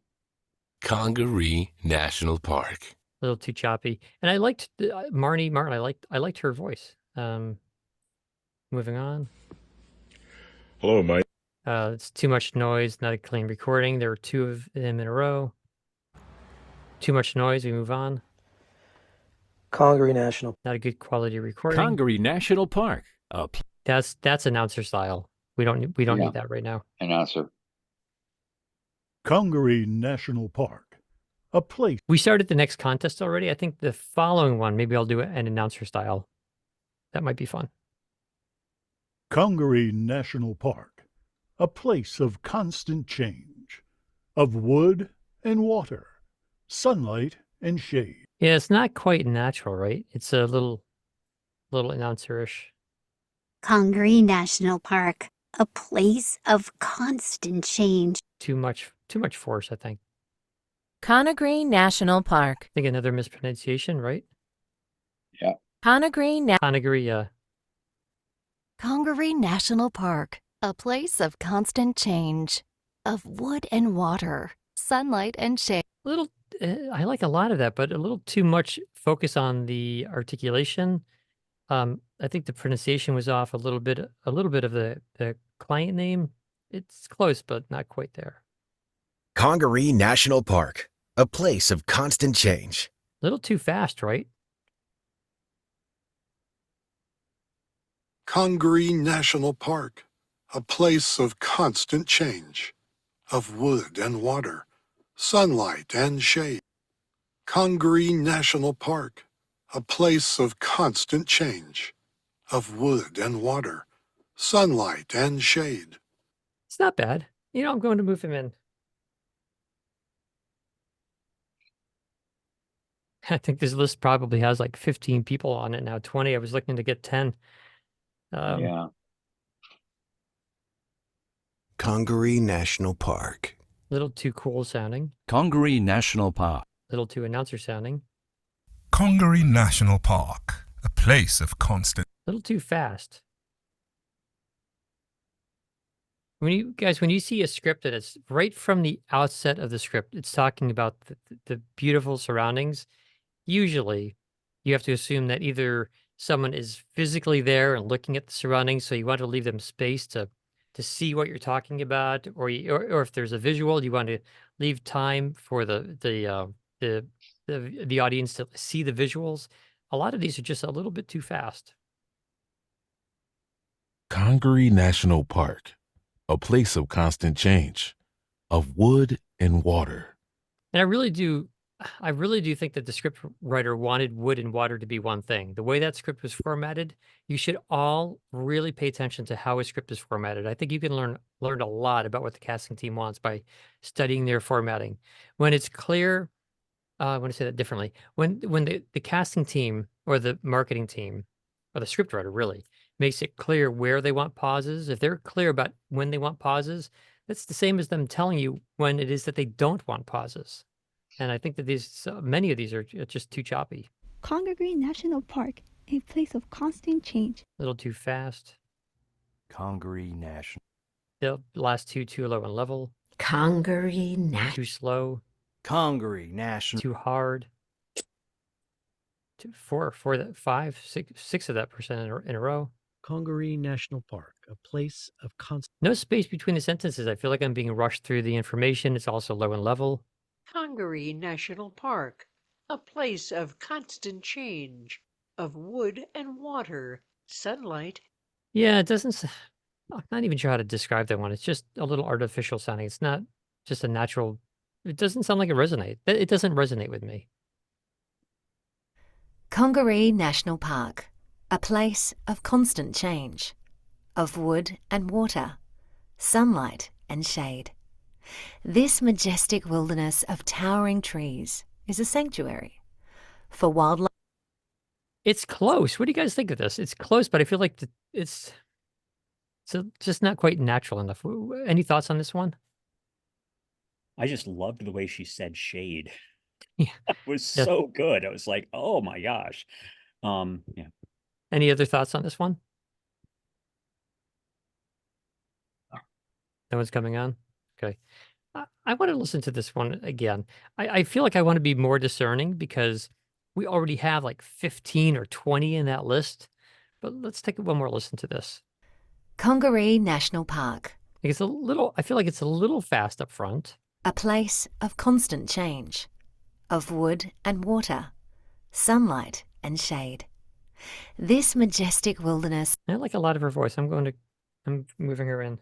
Congaree National Park. A little too choppy. And I liked Martin. I liked her voice. Moving on. Hello, Mike. It's too much noise, not a clean recording. There were two of them in a row. Too much noise. We move on. Congaree National. Not a good quality recording. Congaree National Park. That's announcer style. We don't need that right now. Announcer. Congaree National Park, a place. We started the next contest already. I think the following one, maybe I'll do an announcer style. That might be fun. Congaree National Park, a place of constant change, of wood and water, sunlight and shade. Yeah, it's not quite natural, right? It's a little announcer-ish. Congaree National Park, a place of constant change. Too much force, I think. Congaree National Park. I think another mispronunciation, right? Yeah. Congaree Congaree National Park, a place of constant change, of wood and water, sunlight and shade. I like a lot of that, but a little too much focus on the articulation. I think the pronunciation was off a little bit of the client name. It's close, but not quite there. Congaree National Park, a place of constant change. A little too fast, right? Congaree National Park, a place of constant change, of wood and water, sunlight and shade. Congaree National Park, a place of constant change, of wood and water, sunlight and shade. It's not bad. You know, I'm going to move him in. I think this list probably has like 15 people on it now, 20. I was looking to get 10. Yeah. Congaree National Park. Little too cool sounding. Congaree National Park. Little too announcer sounding. Congaree National Park, a place of constant. Little too fast. When you see a script and it's right from the outset of the script, it's talking about the beautiful surroundings. Usually, you have to assume that either someone is physically there and looking at the surroundings, so you want to leave them space to see what you're talking about, or if there's a visual, you want to leave time for the audience to see the visuals. A lot of these are just a little bit too fast. Congaree National Park, a place of constant change, of wood and water. And I really do think that the script writer wanted wood and water to be one thing. The way that script was formatted, you should all really pay attention to how a script is formatted. I think you can learn a lot about what the casting team wants by studying their formatting. When it's clear, I want to say that differently. When the casting team or the marketing team or the script writer really makes it clear where they want pauses, if they're clear about when they want pauses, that's the same as them telling you when it is that they don't want pauses. And I think that many of these are just too choppy. Congaree National Park, a place of constant change. A little too fast. Congaree National. The last two too low in level. Congaree National. Too slow. Congaree National. Too hard. Six of that percent in a row. Congaree National Park, a place of constant. No space between the sentences. I feel like I'm being rushed through the information. It's also low in level. Congaree National Park, a place of constant change, of wood and water, sunlight. Yeah, it doesn't. I'm not even sure how to describe that one. It's just a little artificial sounding. It's not just a natural. It doesn't sound like it resonates. It doesn't resonate with me. Congaree National Park, a place of constant change, of wood and water, sunlight and shade. This majestic wilderness of towering trees is a sanctuary for wildlife. It's close. What do you guys think of this? It's close, but I feel like it's just not quite natural enough. Any thoughts on this one? I just loved the way she said shade. Yeah. It was so good. I was like, oh my gosh. Yeah. Any other thoughts on this one? No one's coming on? Okay. I want to listen to this one again. I feel like I want to be more discerning because we already have like 15 or 20 in that list. But let's take one more listen to this. Congaree National Park. I feel like it's a little fast up front. A place of constant change, of wood and water, sunlight and shade. This majestic wilderness. I like a lot of her voice. I'm moving her in.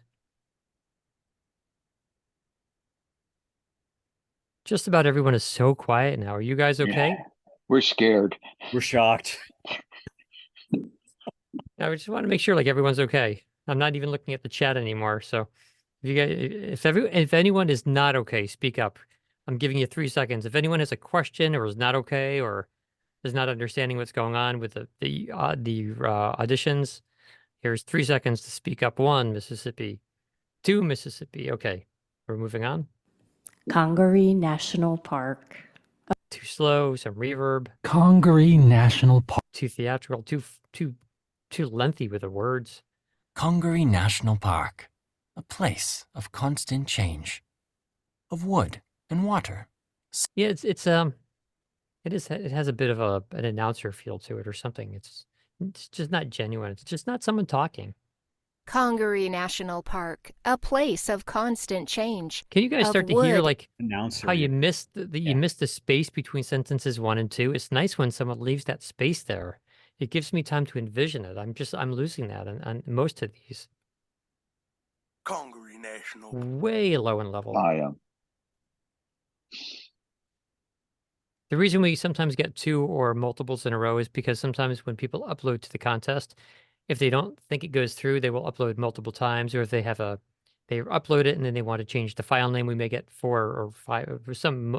Just about everyone is so quiet now. Are you guys okay? Yeah. We're scared. We're shocked. I just want to make sure like everyone's okay. I'm not even looking at the chat anymore. So if you guys, if anyone is not okay, speak up. I'm giving you 3 seconds. If anyone has a question or is not okay or is not understanding what's going on with the auditions, here's 3 seconds to speak up. 1, Mississippi. 2, Mississippi. Okay, we're moving on. Congaree National Park. Too slow, some reverb. Congaree National Park. Too theatrical, too lengthy with the words. Congaree National Park, a place of constant change, of wood and water. Yeah, it has a bit of an announcer feel to it or something. It's just not genuine. It's just not someone talking. Congaree National Park, a place of constant change. Can you guys start to hear like Announcer. how you missed you missed the space between sentences 1 and 2? It's nice when someone leaves that space there. It gives me time to envision it. I'm losing that on most of these. Congaree National Way low in level. I am. The reason we sometimes get 2 or multiples in a row is because sometimes when people upload to the contest, if they don't think it goes through, they will upload multiple times, or if they they upload it and then they want to change the file name, we may get 4 or 5 or some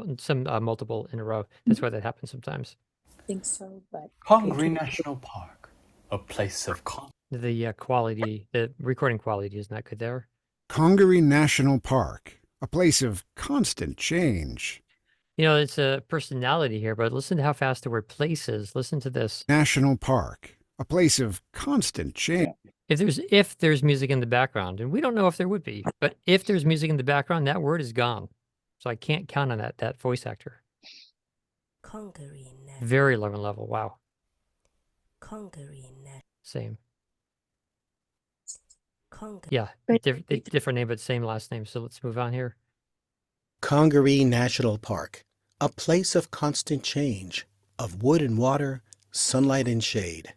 multiple in a row. That's why that happens sometimes. I think so, but Congaree National Park, a place of The quality, the recording quality is not good there. Congaree National Park, a place of constant change. You know, it's a personality here, but listen to how fast the word place is. Listen to this. National Park, a place of constant change. If there's music in the background, and we don't know if there would be, but if there's music in the background, that word is gone. So I can't count on that voice actor. Congaree Very low in level. Wow. Congaree Same. Congaree. Yeah, different name, but same last name. So let's move on here. Congaree National Park, a place of constant change, of wood and water, sunlight and shade.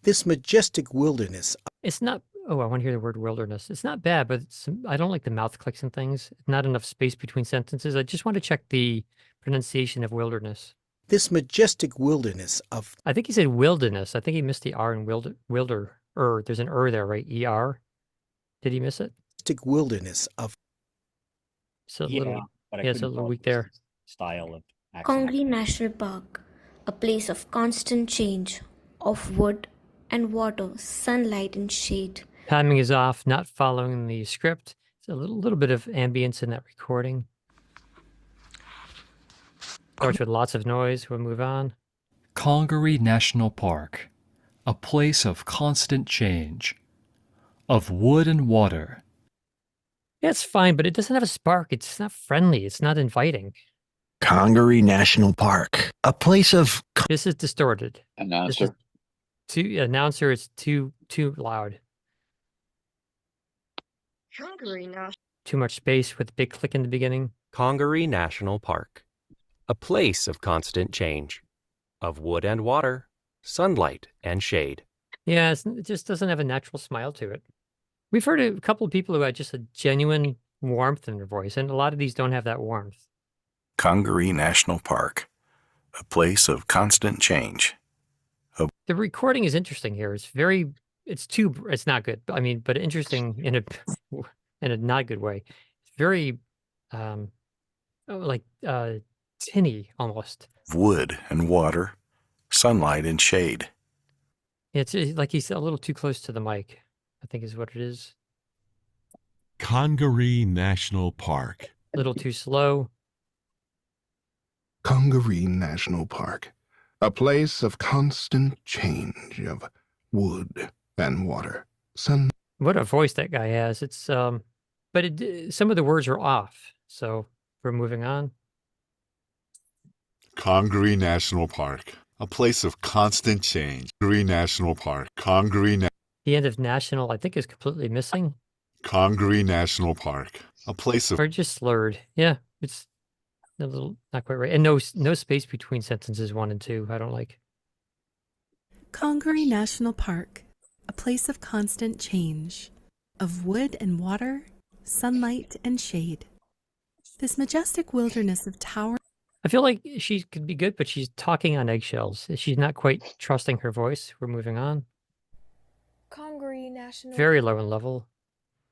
This majestic wilderness. It's not. Oh, I want to hear the word wilderness. It's not bad, but I don't like the mouth clicks and things. Not enough space between sentences. I just want to check the pronunciation of wilderness. This majestic wilderness of. I think he said wilderness. I think he missed the R in wilder. There's an there, right? ER. Did he miss it? Majestic wilderness of. So but it's a little weak there. Style of accent. Congaree National Park, a place of constant change, of wood and water, sunlight and shade. Timing is off, not following the script. It's a little bit of ambience in that recording. Starts with lots of noise. We'll move on. Congaree National Park, a place of constant change, of wood and water. Yeah, it's fine, but it doesn't have a spark. It's not friendly. It's not inviting. Congaree National Park, a place of. This is distorted. Announcer. Announcer is too loud. Congaree National. Too much space with a big click in the beginning. Congaree National Park, a place of constant change, of wood and water, sunlight and shade. Yeah, it just doesn't have a natural smile to it. We've heard a couple of people who had just a genuine warmth in their voice, and a lot of these don't have that warmth. Congaree National Park, a place of constant change. The recording is interesting here. It's not good. I mean, but interesting in a not good way. It's very tinny almost. Wood and water, sunlight and shade. It's like he's a little too close to the mic, I think is what it is. Congaree National Park. A little too slow. Congaree National Park, a place of constant change, of wood and water, sun. What a voice that guy has. It's but some of the words are off. So we're moving on. Congaree National Park, a place of constant change. Congaree National Park. The end of national, I think, is completely missing. Congaree National Park, a place of. Or just slurred. Yeah, it's a little not quite right. And no space between sentences 1 and 2. I don't like. Congaree National Park, a place of constant change, of wood and water, sunlight and shade. This majestic wilderness of tower. I feel like she could be good, but she's talking on eggshells. She's not quite trusting her voice. We're moving on. Congaree National. Very low in level.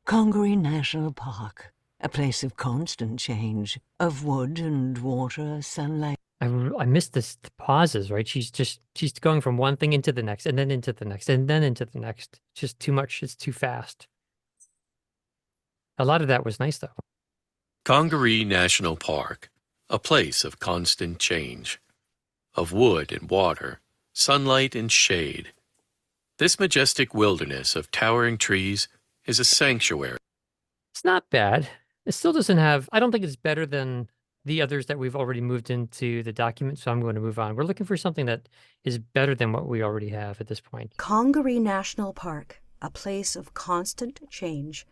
Congaree National Park, A place of constant change, of wood and water, sunlight. I missed the pauses, right? She's going from one thing into the next, and then into the next, and then into the next. Just too much. It's too fast. A lot of that was nice, though. Congaree National Park, a place of constant change, of wood and water, sunlight and shade. This majestic wilderness of towering trees is a sanctuary. It's not bad. It still doesn't have, I don't think it's better than the others that we've already moved into the document, so I'm going to move on. We're looking for something that is better than what we already have at this point. Congaree National Park, a place of constant change,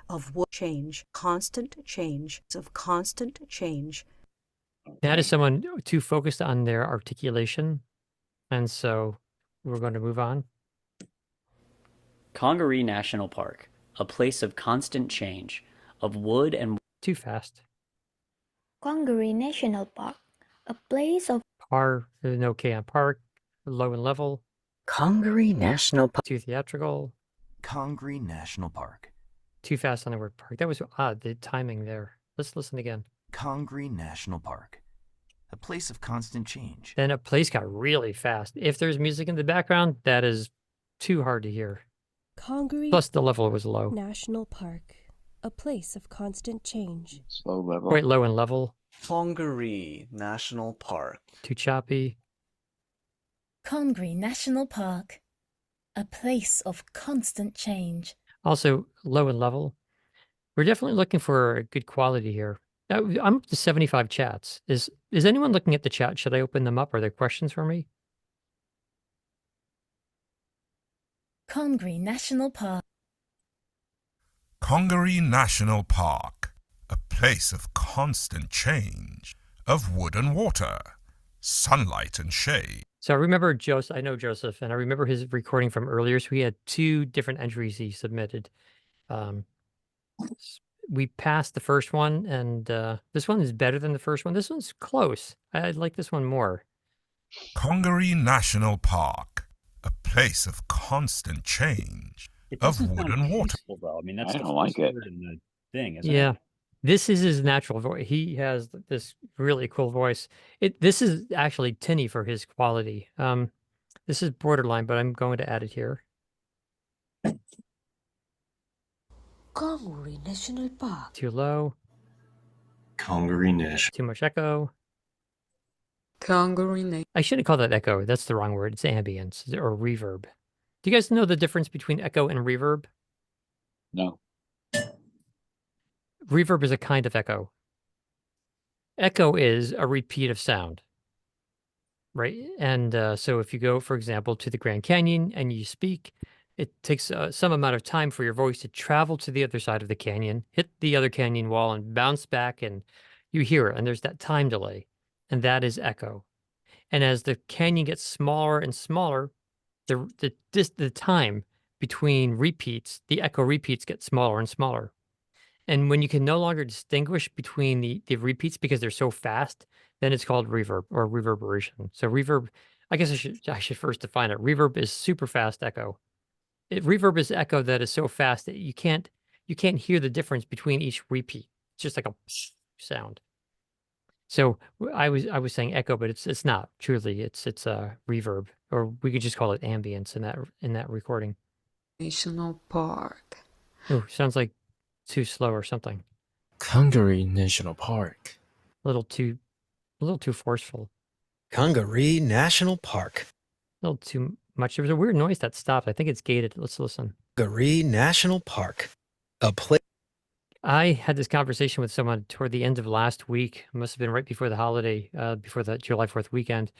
of wood change, constant change, of constant change. That is someone too focused on their articulation, and so we're going to move on. Congaree National Park, a place of constant change, of wood and... Too fast. Congaree National Park, a place of... There's no K on park, low and level. Congaree National Park. Too theatrical. Congaree National Park. Too fast on the word park. That was odd, the timing there. Let's listen again. Congaree National Park, a place of constant change. Then a place got really fast. If there's music in the background, that is too hard to hear. Congaree Plus the level was low. National Park, a place of constant change. Slow level. Quite low in level. Congaree National Park. Too choppy. Congaree National Park, a place of constant change. Also low in level. We're definitely looking for a good quality here. I'm up to 75 chats. Is anyone looking at the chat? Should I open them up? Are there questions for me? Congaree National Park. Congaree National Park, a place of constant change, of wood and water, sunlight and shade. So I remember Joseph, I know Joseph, and I remember his recording from earlier. So he had 2 different entries he submitted. We passed the first one, and this one is better than the first one. This one's close. I like this one more. Congaree National Park, a place of constant change, of wood and water. Though. I mean, that's I the don't like first it. word in the thing, isn't Yeah. it? This is his natural voice. He has this really cool voice. This is actually tinny for his quality. This is borderline, but I'm going to add it here. Congaree National Park. Too low. Congaree National. Too much echo. Congaree. I shouldn't call that echo. That's the wrong word. It's ambience or reverb. Do you guys know the difference between echo and reverb? No. Reverb is a kind of echo. Echo is a repeat of sound, right? And so if you go, for example, to the Grand Canyon and you speak, it takes some amount of time for your voice to travel to the other side of the canyon, hit the other canyon wall, and bounce back, and you hear it. And there's that time delay, and that is echo. And as the canyon gets smaller and smaller, the time between repeats, the echo repeats get smaller and smaller. And when you can no longer distinguish between the repeats because they're so fast, then it's called reverb or reverberation. So reverb, I guess I should first define it. Reverb is super fast echo. Reverb is echo that is so fast that you can't hear the difference between each repeat. It's just like a sound. So I was saying echo, but it's not truly. It's reverb, or we could just call it ambience in that recording. National Park. Oh, sounds like too slow or something. Congaree National Park. A little too forceful. Congaree National Park. A little too much. There was a weird noise that stopped. I think it's gated. Let's listen. Congaree National Park, a place. I had this conversation with someone toward the end of last week. It must have been right before the holiday, before the July 4th weekend.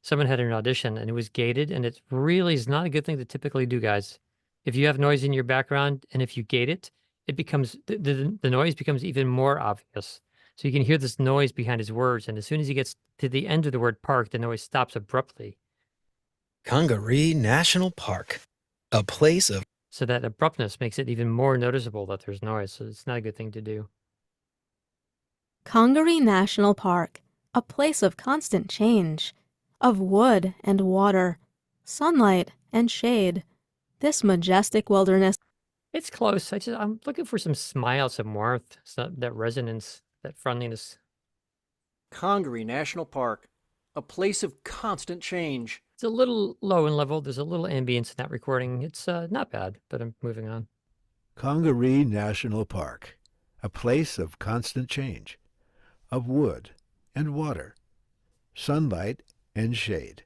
Someone had an audition and it was gated, and it really is not a good thing to typically do, guys. If you have noise in your background and if you gate it, it becomes the noise becomes even more obvious. So you can hear this noise behind his words, and as soon as he gets to the end of the word park, the noise stops abruptly. Congaree National Park, a place of. So that abruptness makes it even more noticeable that there's noise. So it's not a good thing to do. Congaree National Park, a place of constant change, of wood and water, sunlight and shade. This majestic wilderness. It's close. I'm looking for some smile, some warmth, that resonance, that friendliness. Congaree National Park, a place of constant change. It's a little low in level. There's a little ambience in that recording. It's not bad, but I'm moving on. Congaree National Park, a place of constant change, of wood and water, sunlight and shade.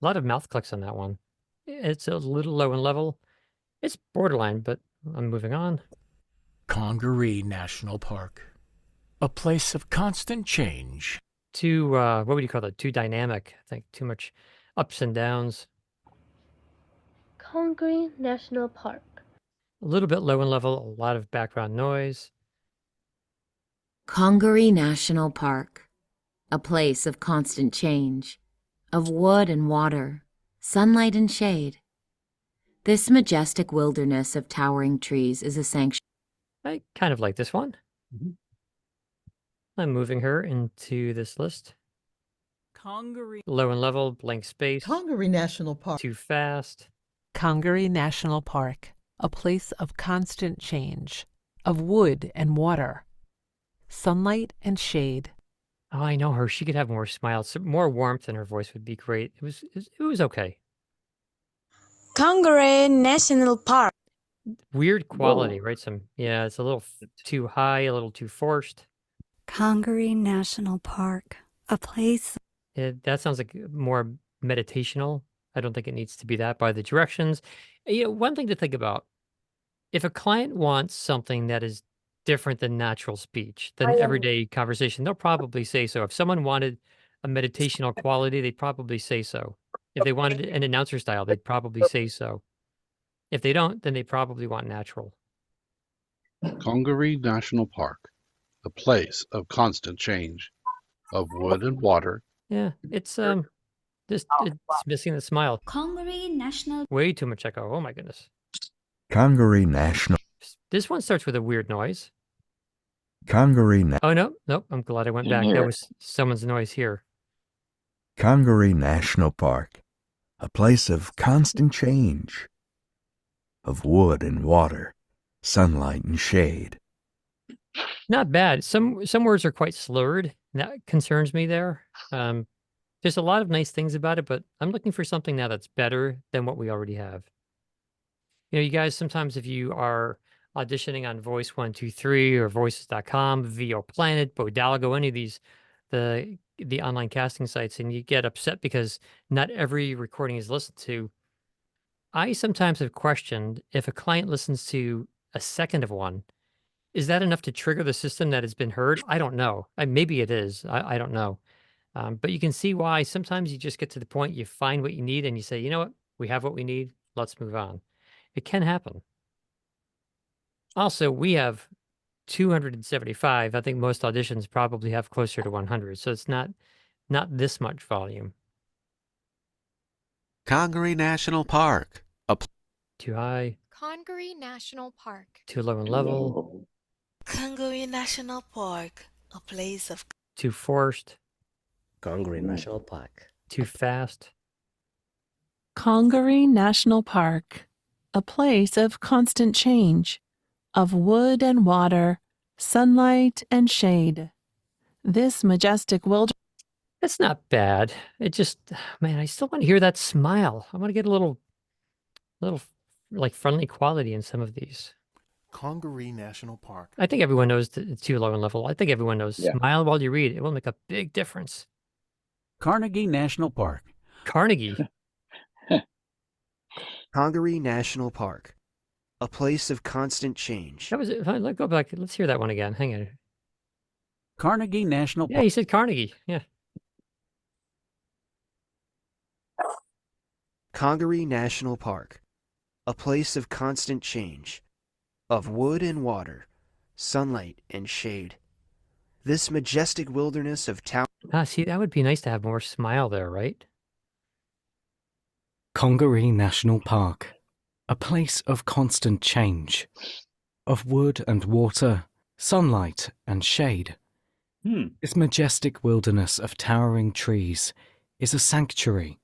A lot of mouth clicks on that one. It's a little low in level. It's borderline, but I'm moving on. Congaree National Park, a place of constant change. Too, what would you call that? Too dynamic. I think too much ups and downs. Congaree National Park. A little bit low in level, a lot of background noise. Congaree National Park, a place of constant change, of wood and water, sunlight and shade. This majestic wilderness of towering trees is a sanctuary. I kind of like this one. I'm moving her into this list. Congaree. Low in level, blank space. Congaree National Park. Too fast. Congaree National Park, a place of constant change, of wood and water, sunlight and shade. Oh, I know her. She could have more smiles. Some more warmth in her voice would be great. It was okay. Congaree National Park. Weird quality, right? It's a little too high, a little too forced. Congaree National Park, a place. That sounds like more meditational. I don't think it needs to be that by the directions. One thing to think about, if a client wants something that is different than natural speech, than everyday conversation, they'll probably say so. If someone wanted a meditational quality, they'd probably say so. If they wanted an announcer style, they'd probably say so. If they don't, then they probably want natural. Congaree National Park, a place of constant change, of wood and water. Yeah, it's missing the smile. Congaree National. Way too much echo. Oh my goodness. Congaree National. This one starts with a weird noise. Congaree. Oh no, nope. I'm glad I went back. That was someone's noise here. Congaree National Park, a place of constant change, of wood and water, sunlight and shade. Not bad. Some words are quite slurred. That concerns me there. There's a lot of nice things about it, but I'm looking for something now that's better than what we already have. You guys, sometimes if you are auditioning on Voice 123 or Voices.com, VO Planet, Bodalgo, any of these, the online casting sites, and you get upset because not every recording is listened to, I sometimes have questioned if a client listens to a second of one, is that enough to trigger the system that has been heard? I don't know. Maybe it is. I don't know. But you can see why sometimes you just get to the point, you find what you need, and you say, you know what? We have what we need. Let's move on. It can happen. Also, we have 275. I think most auditions probably have closer to 100. So it's not this much volume. Congaree National Park. Too high. Congaree National Park. Too low in level. Congaree National Park, a place of. Too forced. Congaree National Park. Too fast. Congaree National Park, a place of constant change, of wood and water, sunlight and shade. This majestic wilderness. That's not bad. It just, man, I still want to hear that smile. I want to get a little like friendly quality in some of these. Congaree National Park. I think everyone knows it's too low in level. I think everyone knows smile while you read. It will make a big difference. Carnegie National Park. Carnegie. Congaree National Park, a place of constant change. That was it. Let's go back. Let's hear that one again. Hang on. Carnegie National Park. Yeah, he said Carnegie. Yeah. Congaree National Park, a place of constant change, of wood and water, sunlight and shade. This majestic wilderness of town. See, that would be nice to have more smile there, right? Congaree National Park, a place of constant change, of wood and water, sunlight and shade. This majestic wilderness of towering trees is a sanctuary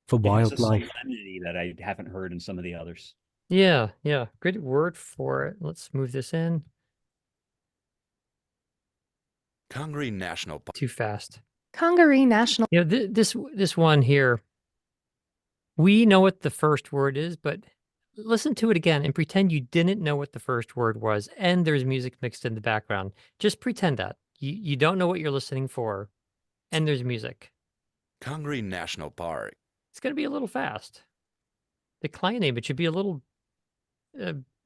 for wildlife. It's a solemnity that I haven't heard in some of the others. Yeah, yeah. Good word for it. Let's move this in. Congaree National Park. Too fast. Congaree National. You know, this one here, we know what the first word is, but listen to it again and pretend you didn't know what the first word was, and there's music mixed in the background. Just pretend that. You don't know what you're listening for, and there's music. Congaree National Park. It's going to be a little fast. The client name, it should be a little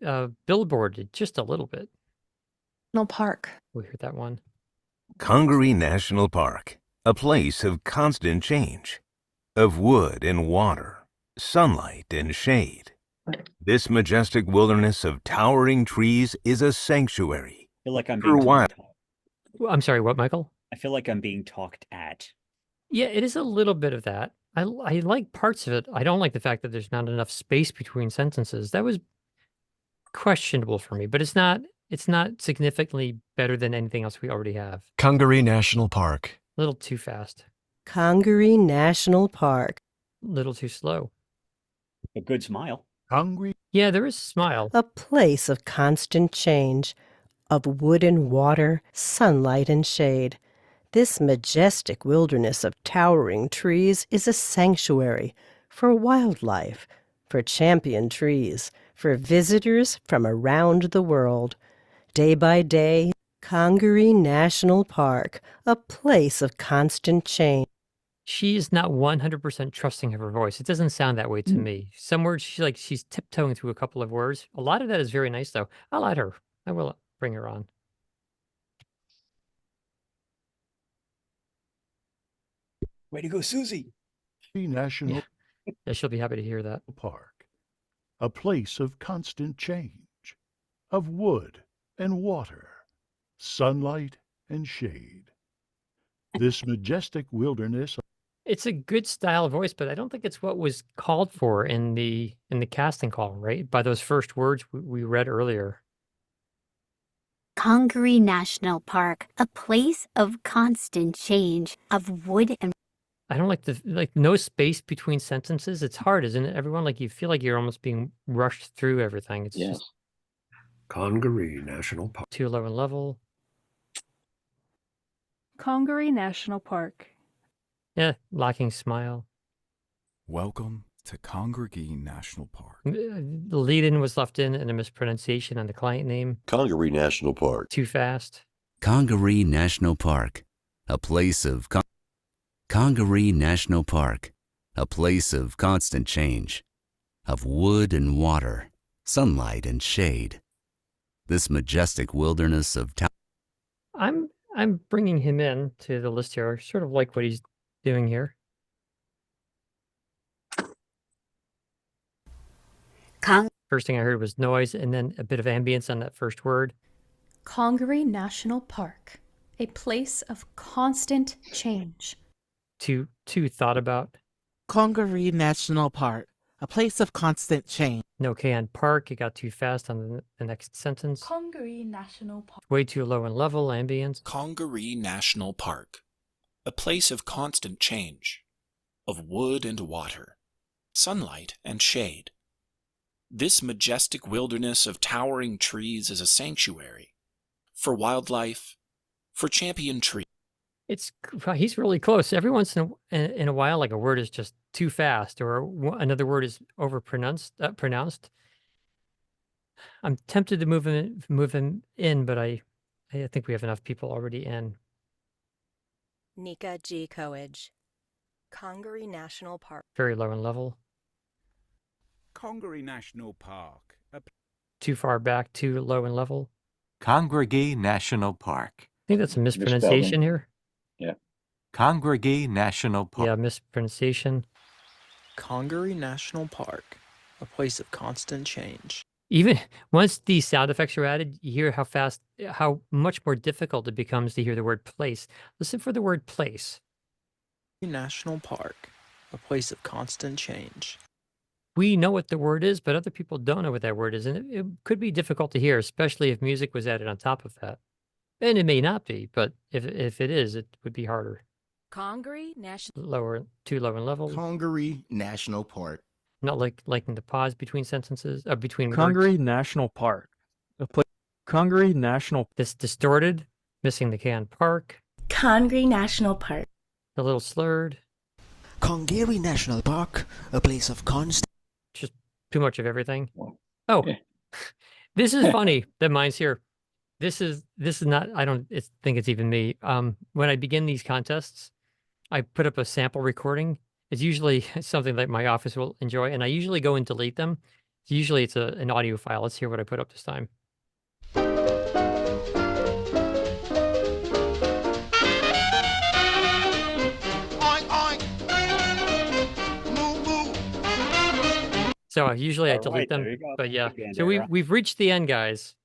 billboarded, just a little bit. National Park. We heard that one. Congaree National Park, a place of constant change, of wood and water, sunlight and shade. This majestic wilderness of towering trees is a sanctuary. I feel like I'm for being wild. I'm sorry, what, Michael? I feel like I'm being talked at. Yeah, it is a little bit of that. I like parts of it. I don't like the fact that there's not enough space between sentences. That was questionable for me, but it's not significantly better than anything else we already have. Congaree National Park. A little too fast. Congaree National Park. A little too slow. A good smile. Congaree. Yeah, there is a smile. A place of constant change, of wood and water, sunlight and shade. This majestic wilderness of towering trees is a sanctuary for wildlife, for champion trees, for visitors from around the world. Day by day, Congaree National Park, a place of constant change. She is not 100% trusting of her voice. It doesn't sound that way to me. Some words, she's tiptoeing through a couple of words. A lot of that is very nice, though. I'll let her. I will bring her on. Way to go, Susie. National Yeah, she'll be happy to hear that. Park, a place of constant change, of wood and water, sunlight and shade. This majestic wilderness. It's a good style of voice, but I don't think it's what was called for in the casting call, right? By those first words we read earlier. Congaree National Park, a place of constant change, of wood and... I don't like no space between sentences. It's hard, isn't it? Everyone, like, you feel like you're almost being rushed through everything. It's just Congaree National Park. too low in level. Congaree National Park. Yeah, lacking smile. Welcome to Congaree National Park. The lead-in was left in and a mispronunciation on the client name. Congaree National Park. Too fast. Congaree National Park, a place of... Congaree National Park, a place of constant change, of wood and water, sunlight and shade. This majestic wilderness of town. I'm bringing him in to the list here. I sort of like what he's doing here. First thing I heard was noise and then a bit of ambience on that first word. Congaree National Park, a place of constant change. Too thought about. Congaree National Park, a place of constant change. No K on park. It got too fast on the next sentence. Congaree National Park. Way too low in level, ambience. Congaree National Park, a place of constant change, of wood and water, sunlight and shade. This majestic wilderness of towering trees is a sanctuary for wildlife, for champion trees. He's really close. Every once in a while, like a word is just too fast, or another word is pronounced. I'm tempted to move him in, but I think we have enough people already in. Nika G. Coage, Congaree National Park. Very low in level. Congaree National Park. Too far back, too low in level. Congaree National Park. I think that's a mispronunciation here. Yeah. Congaree National Park. Yeah, mispronunciation. Congaree National Park, a place of constant change. Even once these sound effects are added, you hear how much more difficult it becomes to hear the word place. Listen for the word place. National Park, a place of constant change. We know what the word is, but other people don't know what that word is, and it could be difficult to hear, especially if music was added on top of that. And it may not be, but if it is, it would be harder. Congaree National... Too low in level. Congaree National Park, Not liking the pause between sentences, between words. Congaree National Park. Congaree National. This distorted, missing the K on park. Congaree National Park. A little slurred. Congaree National Park, a place of constant. Just too much of everything. Oh, this is funny that mine's here. This is not, I don't think it's even me. When I begin these contests, I put up a sample recording. It's usually something that my office will enjoy, and I usually go and delete them. Usually it's an audio file. Let's hear what I put up this time. So usually I delete them, but yeah. So we've reached the end, guys.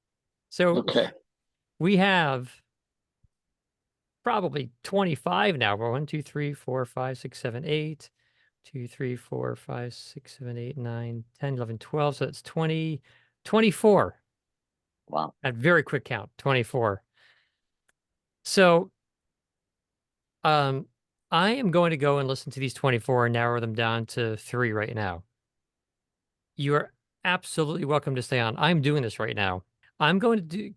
So we have probably 25 now. We're 1, 2, 3, 4, 5, 6, 7, 8. 2, 3, 4, 5, 6, 7, 8, 9, 10, 11, 12. So that's 20, 24. Wow. At very quick count, 24. So I am going to go and listen to these 24 and narrow them down to 3 right now. You are absolutely welcome to stay on. I'm doing this right now. I'm going to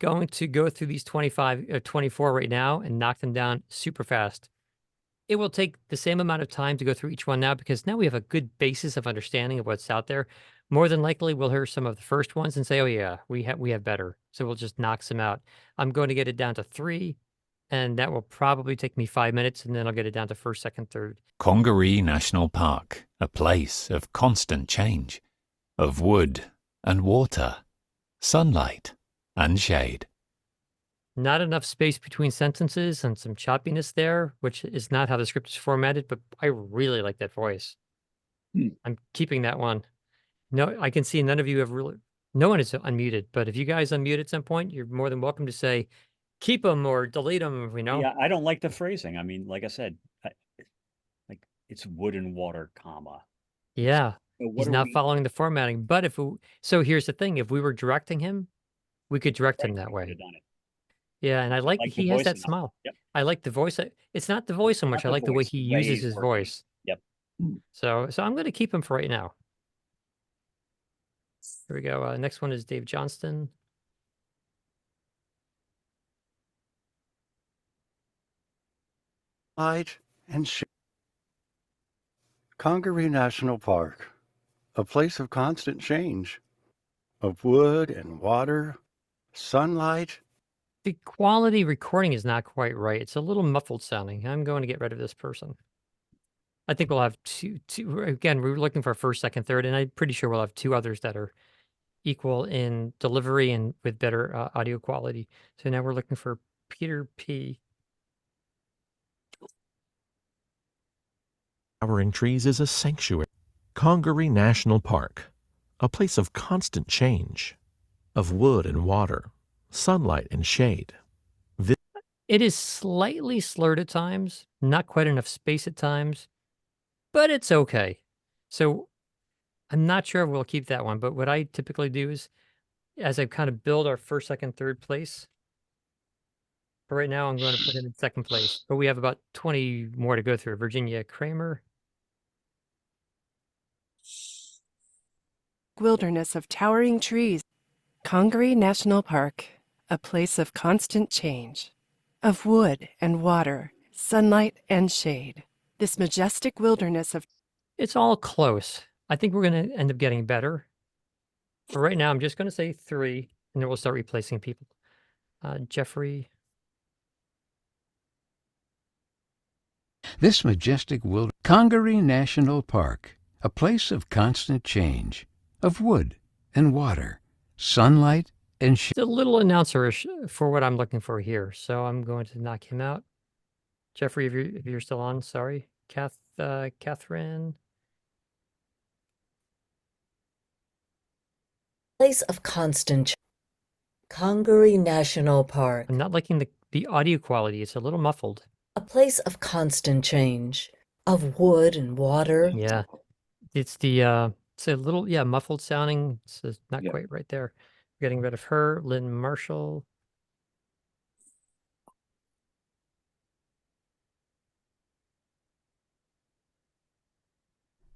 go through these 24 right now and knock them down super fast. It will take the same amount of time to go through each one now because now we have a good basis of understanding of what's out there. More than likely, we'll hear some of the first ones and say, "Oh yeah, we have better." So we'll just knock some out. I'm going to get it down to 3, and that will probably take me 5 minutes, and then I'll get it down to first, second, third. Congaree National Park, a place of constant change, of wood and water, sunlight and shade. Not enough space between sentences and some choppiness there, which is not how the script is formatted, but I really like that voice. I'm keeping that one. No, I can see none of you have really, no one is unmuted, but if you guys unmute at some point, you're more than welcome to say, keep them or delete them, you know? Yeah, I don't like the phrasing. I mean, like I said, like it's wood and water, comma. Yeah, So he's not following the formatting, but so here's the thing, if we were directing him, we could direct him that way. Yeah, and I like he has that smile. Yep. I like the voice. It's not the voice so much. I like the way he uses his voice. Yep. So I'm going to keep him for right now. Here we go. Next one is Dave Johnston. Light and shade. Congaree National Park, a place of constant change, of wood and water, sunlight. The quality recording is not quite right. It's a little muffled sounding. I'm going to get rid of this person. I think we'll have two. Again, we were looking for first, second, third, and I'm pretty sure we'll have 2 others that are equal in delivery and with better audio quality. So now we're looking for Peter P. Towering trees is a sanctuary. Congaree National Park, a place of constant change, of wood and water, sunlight and shade. It is slightly slurred at times, not quite enough space at times, but it's okay. So I'm not sure if we'll keep that one, but what I typically do is, as I kind of build our first, second, third place, for right now I'm going to put him in second place, but we have about 20 more to go through. Virginia Kramer. Wilderness of towering trees. Congaree National Park, a place of constant change, of wood and water, sunlight and shade. This majestic wilderness of... It's all close. I think we're going to end up getting better. For right now, I'm just going to say 3, and then we'll start replacing people. Jeffrey. This majestic Congaree National Park, a place of constant change, of wood and water, sunlight and shade. It's a little announcerish for what I'm looking for here, so I'm going to knock him out. Jeffrey, if you're still on, sorry. Catherine. Place of constant Congaree National Park. I'm not liking the audio quality. It's a little muffled. A place of constant change, of wood and water. Yeah. It's a little, muffled sounding. It's not quite right there. Getting rid of her. Lynn Marshall.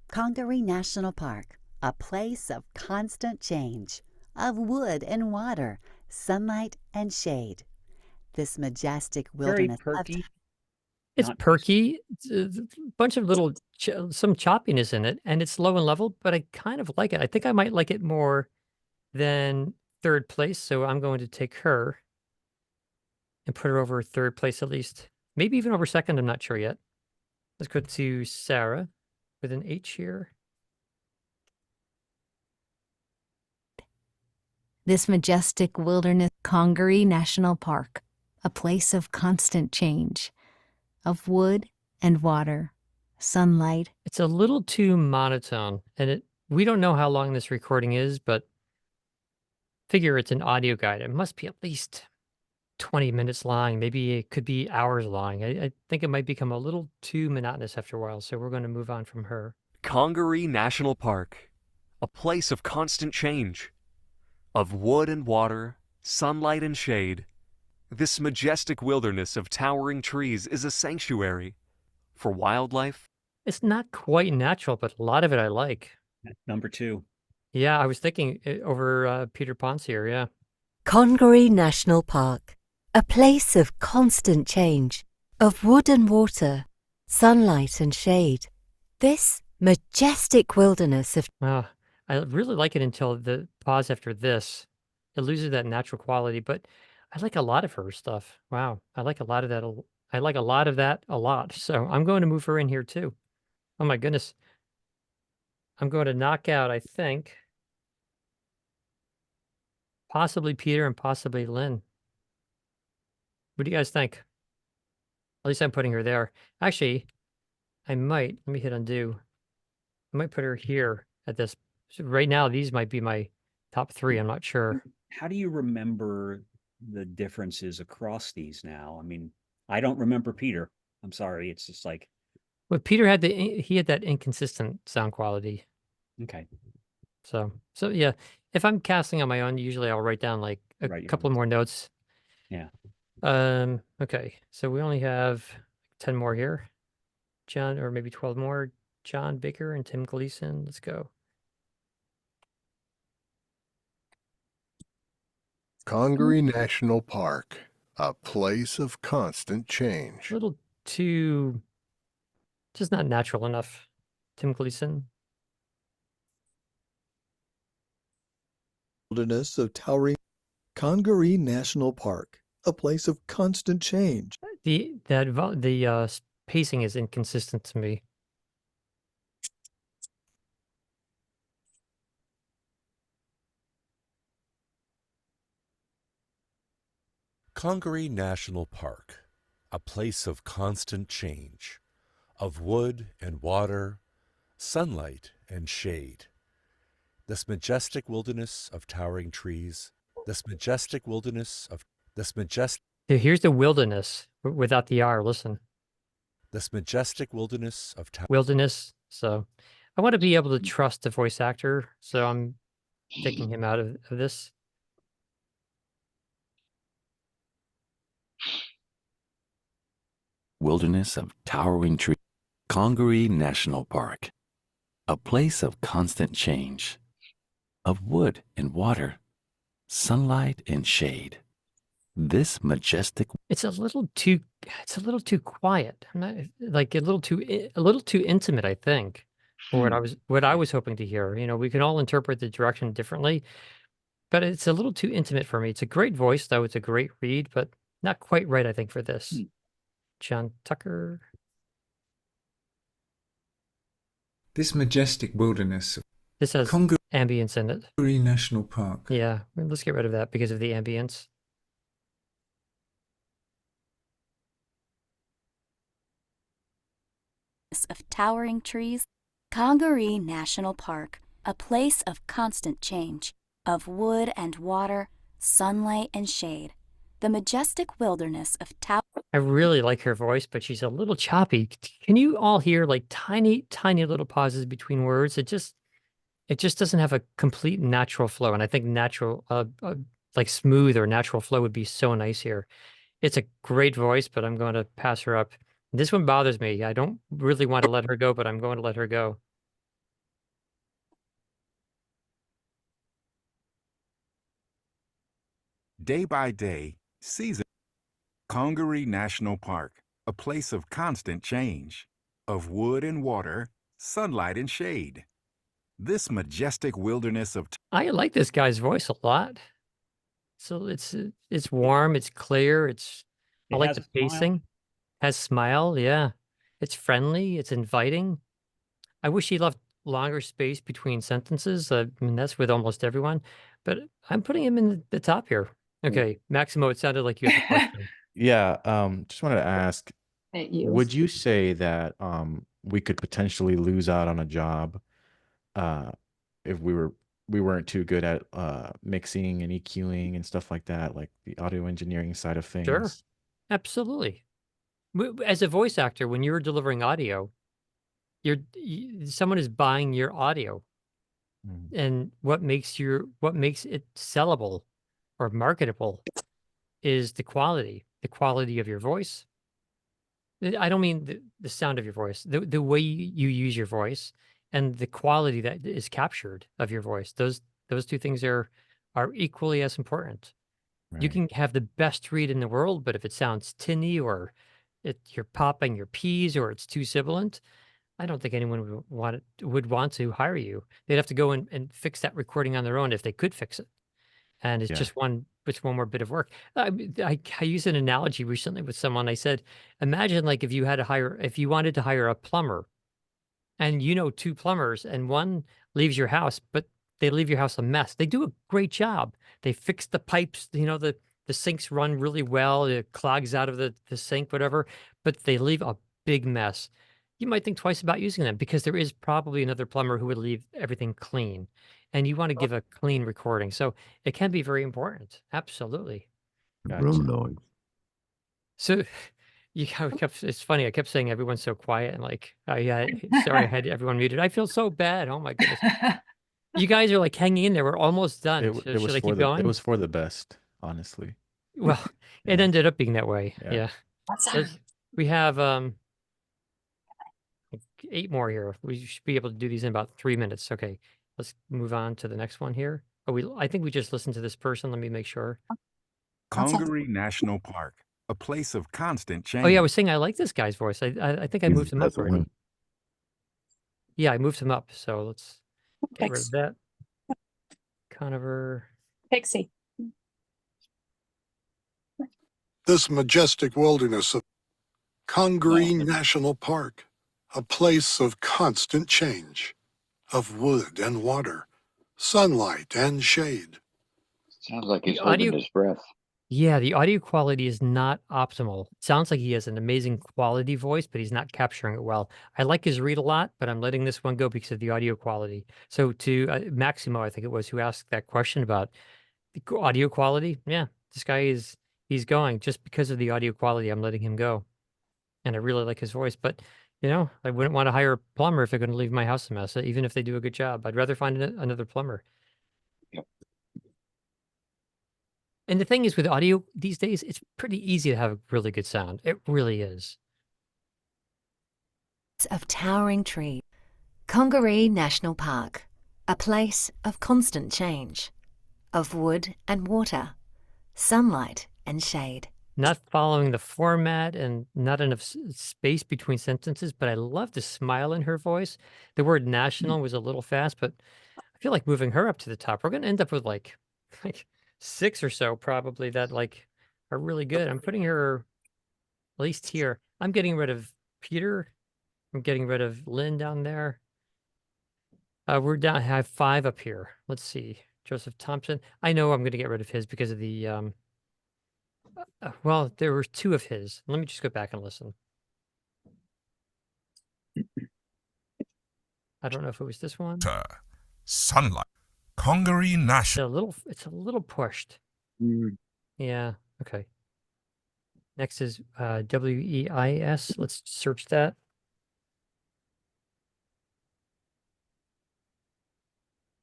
Congaree National Park, a place of constant change, of wood and water, sunlight and shade. This majestic Very wilderness perky. It's Not perky. It's a bunch of little some choppiness in it, and it's low and level, but I kind of like it. I think I might like it more than third place, so I'm going to take her and put her over third place at least. Maybe even over second, I'm not sure yet. Let's go to Sarah with an H here. This majestic wilderness, Congaree National Park, a place of constant change, of wood and water, sunlight. It's a little too monotone, and we don't know how long this recording is, but figure it's an audio guide. It must be at least 20 minutes long. Maybe it could be hours long. I think it might become a little too monotonous after a while, so we're going to move on from her. Congaree National Park, a place of constant change, of wood and water, sunlight and shade. This majestic wilderness of towering trees is a sanctuary for wildlife. It's not quite natural, but a lot of it I like. Number 2. Yeah, I was thinking over Peter Ponce here, yeah. Congaree National Park, a place of constant change, of wood and water, sunlight and shade. This majestic wilderness of... I really like it until the pause after this. It loses that natural quality, but I like a lot of her stuff. Wow, I like a lot of that. I like a lot of that a lot. So I'm going to move her in here too. Oh my goodness. I'm going to knock out, I think, possibly Peter and possibly Lynn. What do you guys think? At least I'm putting her there. Actually, let me hit undo. I might put her here at this. So right now, these might be my top 3. I'm not sure. How do you remember the differences across these now? I mean, I don't remember Peter. I'm sorry. It's just like... Well, Peter had that inconsistent sound quality. Okay. So yeah, if I'm casting on my own, usually I'll write down like a couple more notes. Yeah. Okay. So we only have 10 more here. John, or maybe 12 more. John Baker and Tim Gleason. Let's go. Congaree National Park, a place of constant change. A little too, just not natural enough. Tim Gleason. Wilderness of towering Congaree National Park, a place of constant change. The pacing is inconsistent to me. Congaree National Park, a place of constant change, of wood and water, sunlight and shade. This majestic wilderness of towering trees, this majestic wilderness of Here's the wilderness without the R. Listen. This majestic wilderness of wilderness. So I want to be able to trust the voice actor, so I'm taking him out of this. Wilderness of towering trees. Congaree National Park, a place of constant change, of wood and water, sunlight and shade. This majestic... It's a little too quiet. I'm not, like a little too intimate, I think, for what I was hoping to hear. You know, we can all interpret the direction differently, but it's a little too intimate for me. It's a great voice, though. It's a great read, but not quite right, I think, for this. John Tucker. This majestic wilderness. This has ambience in it. Congaree National Park. Yeah, let's get rid of that because of the ambience. Of towering trees, Congaree National Park, a place of constant change, of wood and water, sunlight and shade. The majestic wilderness of I really like her voice, but she's a little choppy. Can you all hear like tiny, tiny little pauses between words? It just doesn't have a complete natural flow. And I think natural, like smooth or natural flow would be so nice here. It's a great voice, but I'm going to pass her up. This one bothers me. I don't really want to let her go, but I'm going to let her go. Day by day, season. Congaree National Park, a place of constant change, of wood and water, sunlight and shade. This majestic wilderness of I like this guy's voice a lot. So it's warm, it's clear, I It like has the a smile. pacing. Has smile, yeah. It's friendly, it's inviting. I wish he left longer space between sentences. I mean, that's with almost everyone, but I'm putting him in the top here. Okay, Maximo, it sounded like you had a question. Yeah, just wanted to ask, At you. would you say that we could potentially lose out on a job uh if we weren't too good at mixing and EQing and stuff like that, like the audio engineering side of Sure, things? absolutely. As a voice actor, when you're delivering audio, someone is buying your audio, and what makes it sellable or marketable is the quality of your voice. I don't mean the sound of your voice, the way you use your voice and the quality that is captured of your voice. Those two things are equally as important. You Right. can have the best read in the world, but if it sounds tinny or you're popping your P's or it's too sibilant, I don't think anyone would want to hire you. They'd have to go and fix that recording on their own if they could fix it. And Yeah. it's one more bit of work. I used an analogy recently with someone. I said, imagine like if you wanted to hire a plumber, and you know two plumbers, and one leaves your house, but they leave your house a mess. They do a great job. They fix the pipes, the sinks run really well, it clogs out of the sink, whatever, but they leave a big mess. You might think twice about using them because there is probably another plumber who would leave everything clean. And you want to give a clean recording. So it can be very important. Absolutely. Gotcha. noise. So it's funny. I kept saying everyone's so quiet and like, oh yeah, sorry, I had everyone muted. I feel so bad. Oh my goodness. You guys are like hanging in there. We're almost done. It was Should I for keep going? it was for the best, honestly. Well, it Yeah. ended up being that way. Yeah. Yeah. We have like 8 more here. We should be able to do these in about 3 minutes. Okay. Let's move on to the next one here. I think we just listened to this person. Let me make sure. Congaree National Park, a place of constant change. Oh yeah, I was saying I like this guy's voice. I think I moved him up already. Yeah, I moved him up. So let's get rid of that. Conover. Pixie. This majestic wilderness of Congaree National Park, a place of constant change, of wood and water, sunlight and shade. Sounds like he's The holding audio- his breath. Yeah, the audio quality is not optimal. It sounds like he has an amazing quality voice, but he's not capturing it well. I like his read a lot, but I'm letting this one go because of the audio quality. So to Maximo, I think it was, who asked that question about the audio quality. Yeah, this guy he's going just because of the audio quality. I'm letting him go. And I really like his voice, but I wouldn't want to hire a plumber if they're going to leave my house a mess, even if they do a good job. I'd rather find another plumber. Yep. And the thing is, with audio these days, it's pretty easy to have a really good sound. It really is. Of towering trees. Congaree National Park, a place of constant change, of wood and water, sunlight and shade. Not following the format and not enough space between sentences, but I love the smile in her voice. The word national was a little fast, but I feel like moving her up to the top. We're going to end up with like 6 or so probably that are really good. I'm putting her at least here. I'm getting rid of Peter. I'm getting rid of Lynn down there. We're down. I have 5 up here. Let's see. Joseph Thompson. I know I'm going to get rid of his because of the well, there were 2 of his. Let me just go back and listen. I don't know if it was this one. Sunlight. Congaree National. It's a little pushed. Yeah. Okay. Next is WEIS. Let's search that.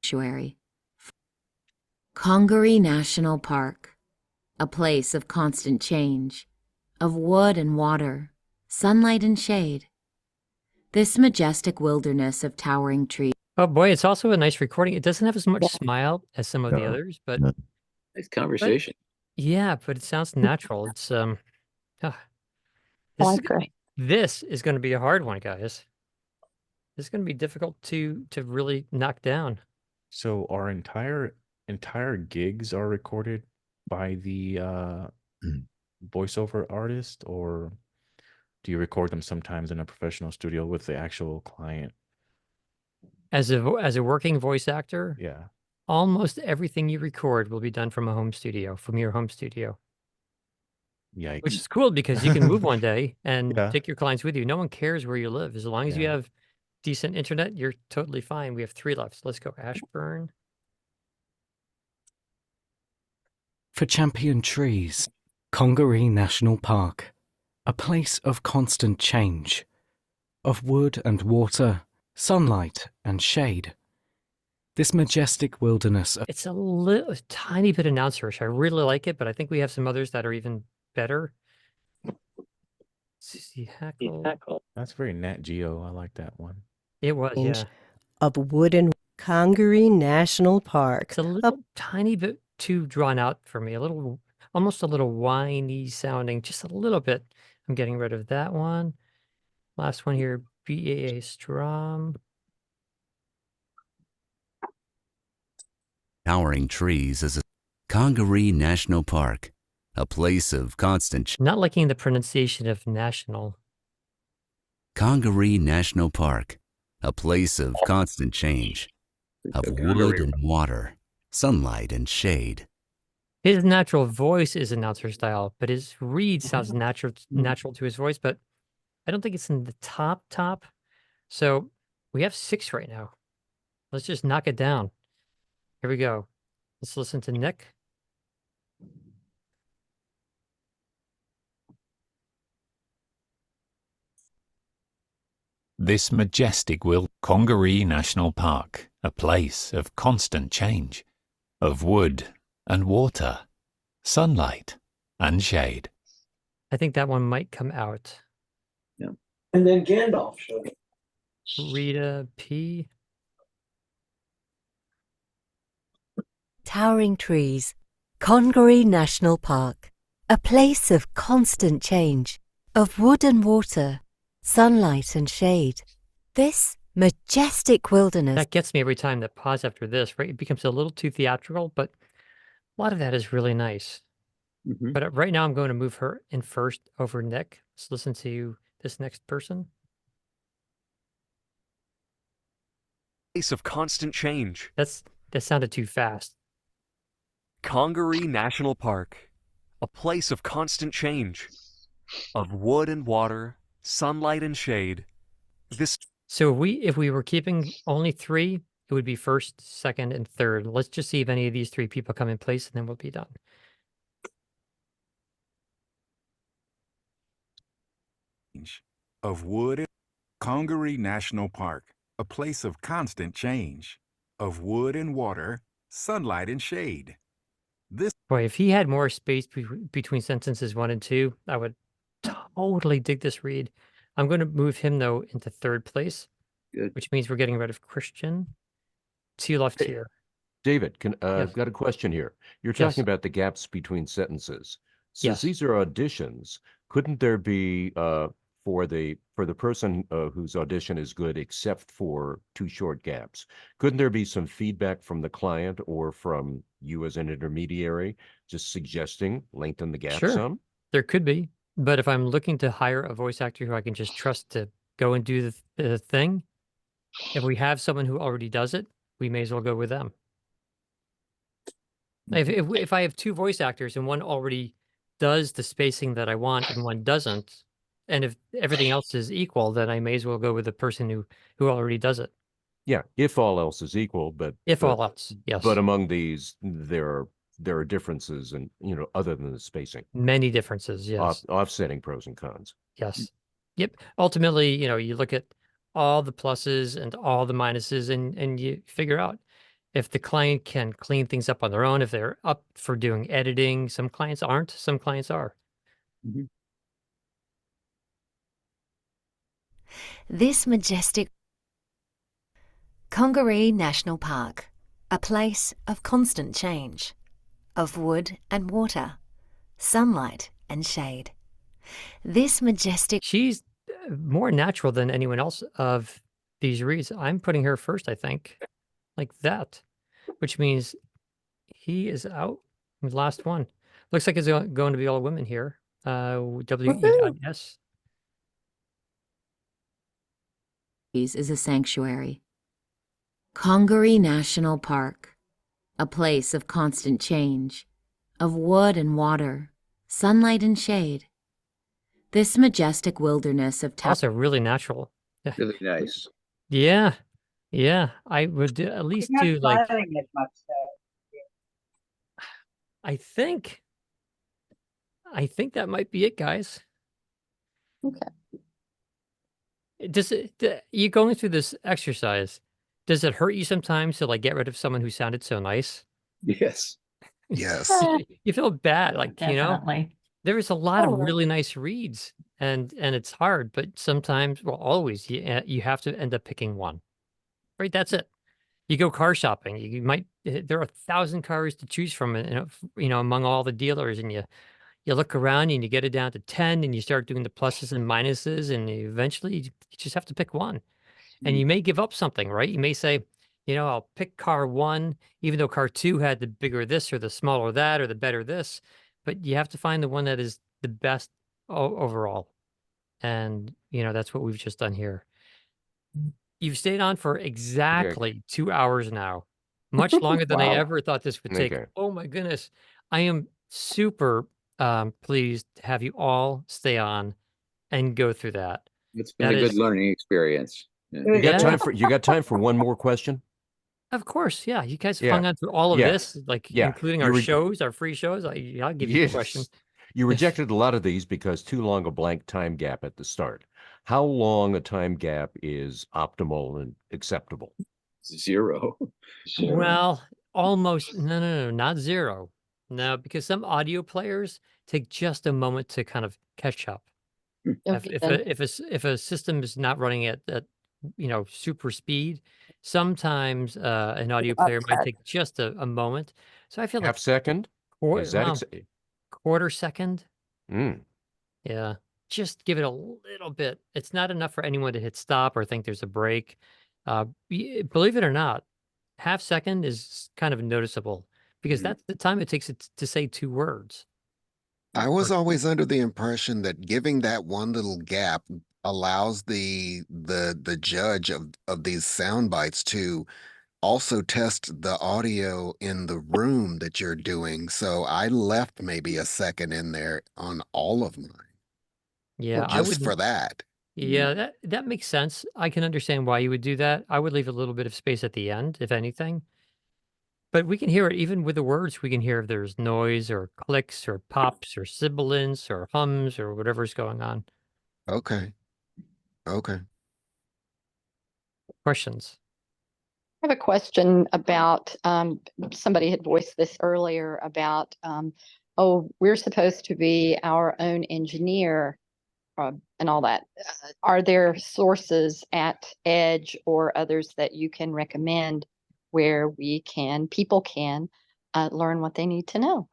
Sanctuary. Congaree National Park, a place of constant change, of wood and water, sunlight and shade. This majestic wilderness of towering trees. Oh boy, it's also a nice recording. It doesn't have as much smile as some of the others, but Nice conversation. Yeah, but it sounds natural. It's ah, Oh, this I is agree. this is going to be a hard one, guys. This is going to be difficult to really knock down. So our entire gigs are recorded by the voiceover artist, or do you record them sometimes in a professional studio with the actual client? As a working voice actor, Yeah. almost everything you record will be done from a home studio, from your home studio. Yikes. Which is cool because you can move one day and Yeah. take your clients with you. No one cares where you live. As long as you Yeah. have decent internet, you're totally fine. We have 3 left. So let's go Ashburn. For champion trees, Congaree National Park, a place of constant change, of wood and water, sunlight and shade. This majestic wilderness of It's a tiny bit announcerish. I really like it, but I think we have some others that are even better. Susie Hackle. That's very Nat Geo. I like that one. It was, yeah. of wood and Congaree National Park. It's a little tiny bit too drawn out for me. Almost a little whiny sounding, just a little bit. I'm getting rid of that one. Last one here, BAA Strom. Towering trees is a Congaree National Park, a place of constant Not liking the pronunciation of national. Congaree National Park, a place of constant change, of wood and water, sunlight and shade. His natural voice is announcer style, but his read sounds natural to his voice, but I don't think it's in the top. So we have 6 right now. Let's just knock it down. Here we go. Let's listen to Nick. This majestic Congaree National Park, a place of constant change, of wood and water, sunlight and shade. I think that one might come out. Yeah. And then Gandalf showed up. Rita P. Towering trees, Congaree National Park, a place of constant change, of wood and water, sunlight and shade. This majestic wilderness. That gets me every time, that pause after this, right? It becomes a little too theatrical, but a lot of that is really nice. But right now I'm going to move her in first over Nick. Let's listen to this next person. Place of constant change. That sounded too fast. Congaree National Park, a place of constant change, of wood and water, sunlight and shade. So if we were keeping only 3, it would be first, second, and third. Let's just see if any of these 3 people come in place, and then we'll be done. Of wood, Congaree National Park, a place of constant change, of wood and water, sunlight and shade. Boy, if he had more space between sentences 1 and 2, I would totally dig this read. I'm going to move him, though, into third place, which means we're getting rid of Christian. 2 left here. David, I've got a question here. You're talking about the gaps between sentences. Since these are auditions, couldn't there be for the person whose audition is good, except for 2 short gaps, couldn't there be some feedback from the client or from you as an intermediary, just suggesting lengthen the gap some? There could be, but if I'm looking to hire a voice actor who I can just trust to go and do the thing, if we have someone who already does it, we may as well go with them. If I have 2 voice actors and one already does the spacing that I want and one doesn't, and if everything else is equal, then I may as well go with the person who already does it. Yeah, if all else is equal, but all else, yes. But among these, there are differences, and other than the spacing, many differences. Yes, offsetting pros and cons. Yes, yep. Ultimately, you look at all the pluses and all the minuses, and you figure out if the client can clean things up on their own, if they're up for doing editing. Some clients aren't, some clients are. This majestic Congaree National Park, a place of constant change, of wood and water, sunlight, and shade. This majestic. She's more natural than anyone else of these reads. I'm putting her first, I think, like that, which means he is out. The last one. Looks like it's going to be all women here. WES. Is a sanctuary. Congaree National Park, a place of constant change, of wood and water, sunlight and shade. This majestic wilderness of Also really natural. Really nice. Yeah. Yeah. I would at least do like, I think that might be it, guys. Okay. You going through this exercise, does it hurt you sometimes to like get rid of someone who sounded so nice? Yes. Yes. You feel bad, like, Definitely. there is a lot of Totally. really nice reads and it's hard, but sometimes, well, always you have to end up picking one, right? That's it. You go car shopping, you might, there are 1,000 cars to choose from, among all the dealers, and you look around and you get it down to 10 and you start doing the pluses and minuses, and eventually you just have to pick one. And you may give up something, right? You may say, I'll pick car 1, even though car 2 had the bigger this or the smaller that or the better this, but you have to find the one that is the best overall. And, that's what we've just done here. You've stayed on for exactly 2 hours now, much longer than I Wow. ever thought this would take. Okay. Oh my goodness. I am super pleased to have you all stay on and go through that. It's been That a good is, learning experience. Yeah. You got yeah, time for one more question? of course. Yeah. You guys have Yeah. hung on through all of Yeah. this, like Yeah. including You our re- shows, our free shows. I'll give you the question. Yes. You rejected a lot of these because too long a blank time gap at the start. How long a time gap is optimal and acceptable? 0. Well, almost. No, not 0. No, because some audio players take just a moment to kind of catch up. Okay, then. If a system is not running at super speed, sometimes an audio player might Upset. take just a moment. So I feel like Half second? Is that quarter second. Mm. Yeah, just give it a little bit. It's not enough for anyone to hit stop or think there's a break. Believe it or not, half second is kind of noticeable because that's the time it takes it to say 2 words. I was always under the impression that giving that one little gap allows the judge of these sound bites to also test the audio in the room that you're doing. So I left maybe a second in there on all of mine. Yeah, I Just would. for that. Yeah, that makes sense. I can understand why you would do that. I would leave a little bit of space at the end, if anything. But we can hear it even with the words. We can hear if there's noise or clicks or pops or sibilance or hums or whatever's going on. Okay. Okay. Questions? I have a question about somebody had voiced this earlier about, we're supposed to be our own engineer and all that. Are there sources at Edge or others that you can recommend where people can learn what they need to know?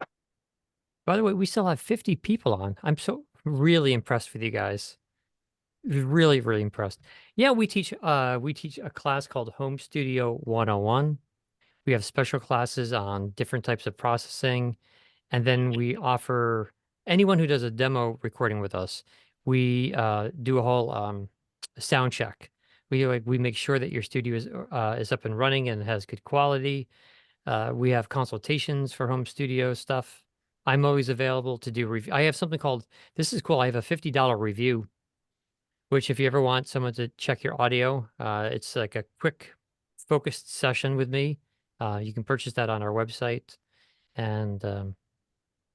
By the way, we still have 50 people on. I'm so really impressed with you guys. Really, really impressed. Yeah, we teach a class called Home Studio 101. We have special classes on different types of processing. And then we offer anyone who does a demo recording with us, we do a whole sound check. We make sure that your studio is up and running and has good quality. We have consultations for home studio stuff. I'm always available to do review. I have something called, this is cool. I have a $50 review, which if you ever want someone to check your audio, it's like a quick focused session with me. You can purchase that on our website. And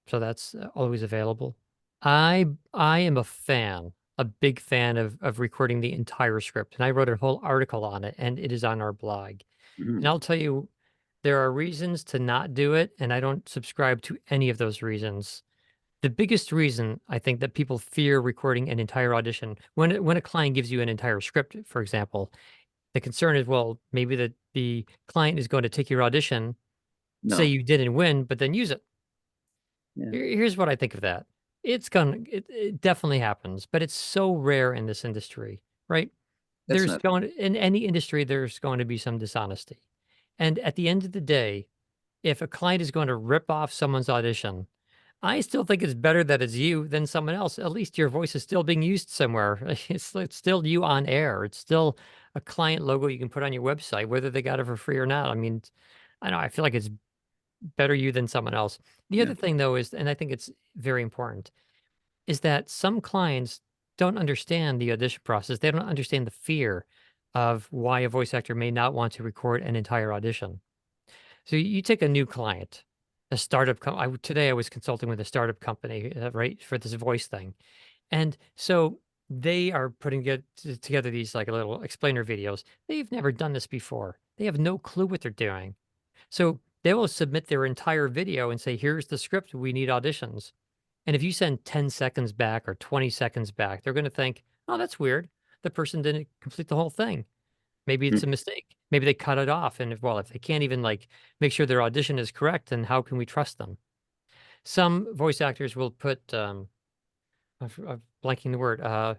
so that's always available. I am a big fan of recording the entire script, and I wrote a whole article on it, and it is on our blog. And I'll tell you, there are reasons to not do it, and I don't subscribe to any of those reasons. The biggest reason I think that people fear recording an entire audition, when a client gives you an entire script, for example, the concern is, well, maybe the client is going to take your audition, say No. you didn't win, but then use it. Here's what I think of that. It definitely happens, but it's so rare in this industry, right? That's There's not. going in any industry, there's going to be some dishonesty. And at the end of the day, if a client is going to rip off someone's audition, I still think it's better that it's you than someone else. At least your voice is still being used somewhere. It's still you on air. It's still a client logo you can put on your website, whether they got it for free or not. I mean, I know I feel like it's better you than someone else. The other thing though is, and I think it's very important, is that some clients don't understand the audition process. They don't understand the fear of why a voice actor may not want to record an entire audition. So you take a new client, a startup. Today I was consulting with a startup company, right, for this voice thing, and so they are putting together these like little explainer videos. They've never done this before. They have no clue what they're doing. So they will submit their entire video and say, "Here's the script. We need auditions." And if you send 10 seconds back or 20 seconds back, they're going to think, "Oh, that's weird. The person didn't complete the whole thing. Maybe it's a mistake. Maybe they cut it off." And if they can't even like make sure their audition is correct, then how can we trust them? Some voice actors will put I'm blanking the word, a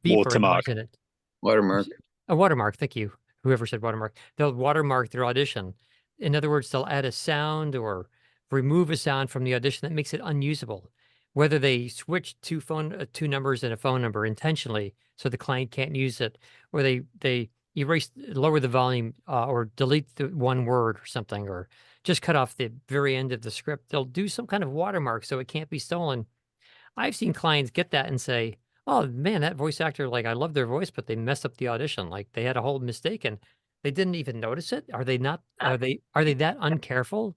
beep or a noise Watermark. in it. Watermark. A watermark, thank you. Whoever said watermark. They'll watermark their audition. In other words, they'll add a sound or remove a sound from the audition that makes it unusable. Whether they switch two numbers in a phone number intentionally so the client can't use it, or they lower the volume or delete the one word or something, or just cut off the very end of the script. They'll do some kind of watermark so it can't be stolen. I've seen clients get that and say, "Oh man, that voice actor, like I love their voice, but they messed up the audition. Like they had a whole mistake and they didn't even notice it." Are they not? Are they that uncareful?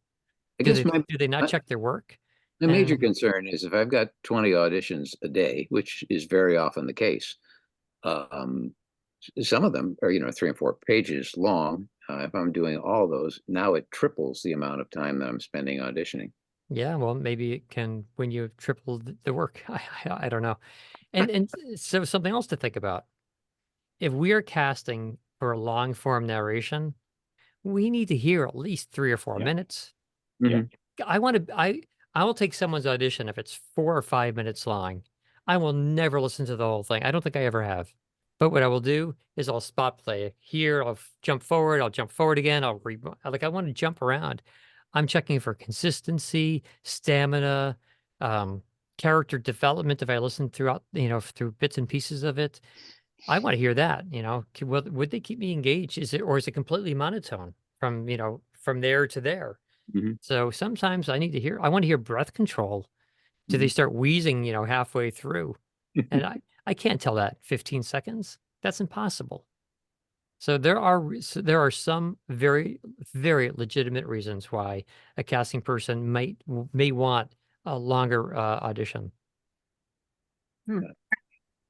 I guess my Do they not check their work? my major And concern is if I've got 20 auditions a day, which is very often the case, um, some of them are 3 and 4 pages long. If I'm doing all those, now it triples the amount of time that I'm spending auditioning. yeah, well, maybe it can when you've tripled the work. I don't know. And so something else to think about. If we are casting for a long form narration, we need to hear at least 3 or 4 minutes. Mhm. I want to I will take someone's audition if it's 4 or 5 minutes long. I will never listen to the whole thing. I don't think I ever have. But what I will do is I'll spot play here, jump forward, I'll jump forward again, I want to jump around. I'm checking for consistency, stamina, um, character development if I listen throughout, through bits and pieces of it. I want to hear that, would they keep me engaged? Is it completely monotone from there to there? Mhm. So sometimes I want to hear breath control. Do they Mhm. start wheezing, halfway through? And I can't tell that 15 seconds. That's impossible. So there are some very, very legitimate reasons why a casting person may want a longer audition.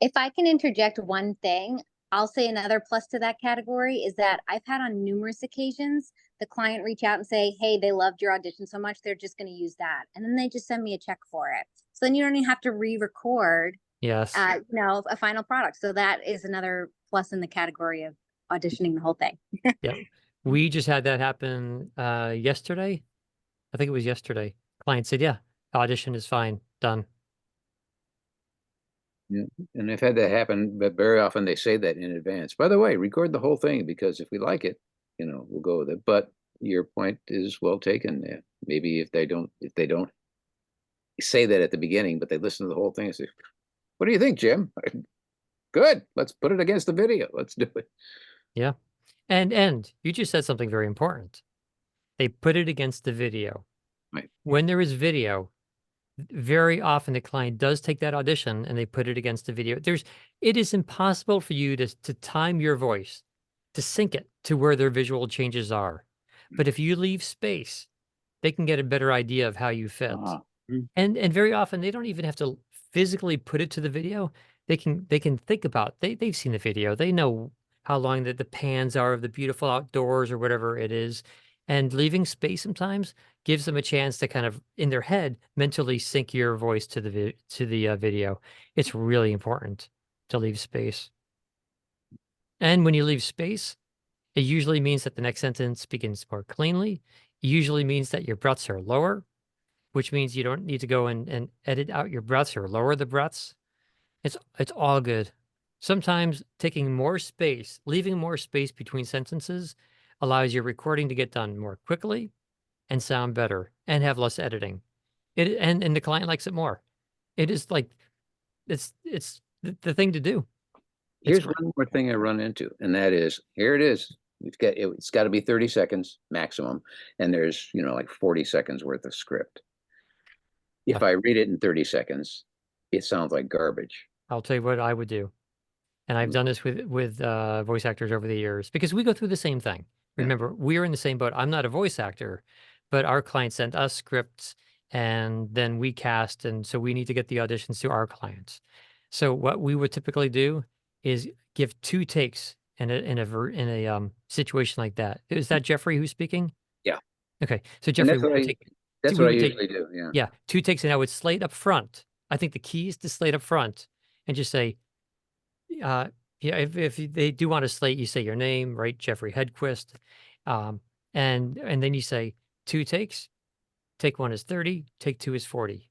If I can interject one thing, I'll say another plus to that category is that I've had on numerous occasions the client reach out and say, "Hey, they loved your audition so much, they're just going to use that." And then they just send me a check for it. So then you don't even have to re-record, Yes. a final product. So that is another plus in the category of auditioning the whole thing. Yeah. We just had that happen yesterday. I think it was yesterday. Client said, "Yeah, audition is fine, done." Yeah, and I've had that happen, but very often they say that in advance. By the way, record the whole thing because if we like it, we'll go with it. But your point is well taken. Yeah. Maybe if they don't say that at the beginning, but they listen to the whole thing and say, "What do you think, Jim?" Good. Let's put it against the video. Let's do it. Yeah. And you just said something very important. They put it against the video. Right. When there is video, very often the client does take that audition and they put it against the video. It is impossible for you to time your voice, to sync it to where their visual changes are. But if you leave space, they can get a better idea of how you fit. And very often they don't even have to physically put it to the video. They can think about they've seen the video. They know how long the pans are of the beautiful outdoors or whatever it is. And leaving space sometimes gives them a chance to kind of in their head mentally sync your voice to the video. It's really important to leave space. And when you leave space, it usually means that the next sentence begins more cleanly. It usually means that your breaths are lower, which means you don't need to go and edit out your breaths or lower the breaths. It's all good. Sometimes taking more space, leaving more space between sentences allows your recording to get done more quickly and sound better and have less editing. And the client likes it more. It is like it's the thing to do. Here's one more thing I run into, and that is, here it is. It's got to be 30 seconds maximum, and there's, you know, like 40 seconds worth of script. If I read it in 30 seconds, it sounds like garbage. I'll tell you what I would do. And I've done this with voice actors over the years because we go through the same thing. Remember, we're in the same boat. I'm not a voice actor, but our clients sent us scripts and then we cast. And so we need to get the auditions to our clients. So what we would typically do is give 2 takes in a situation like that. Is that Jeffrey who's speaking? Yeah. Okay. So And that's what I usually do. Yeah. Yeah. 2 takes, and I would slate up front. I think the key is to slate up front and just say, yeah, if they do want to slate, you say your name, right? Jeffrey Hedquist. And then you say 2 takes. Take 1 is 30, take 2 is 40.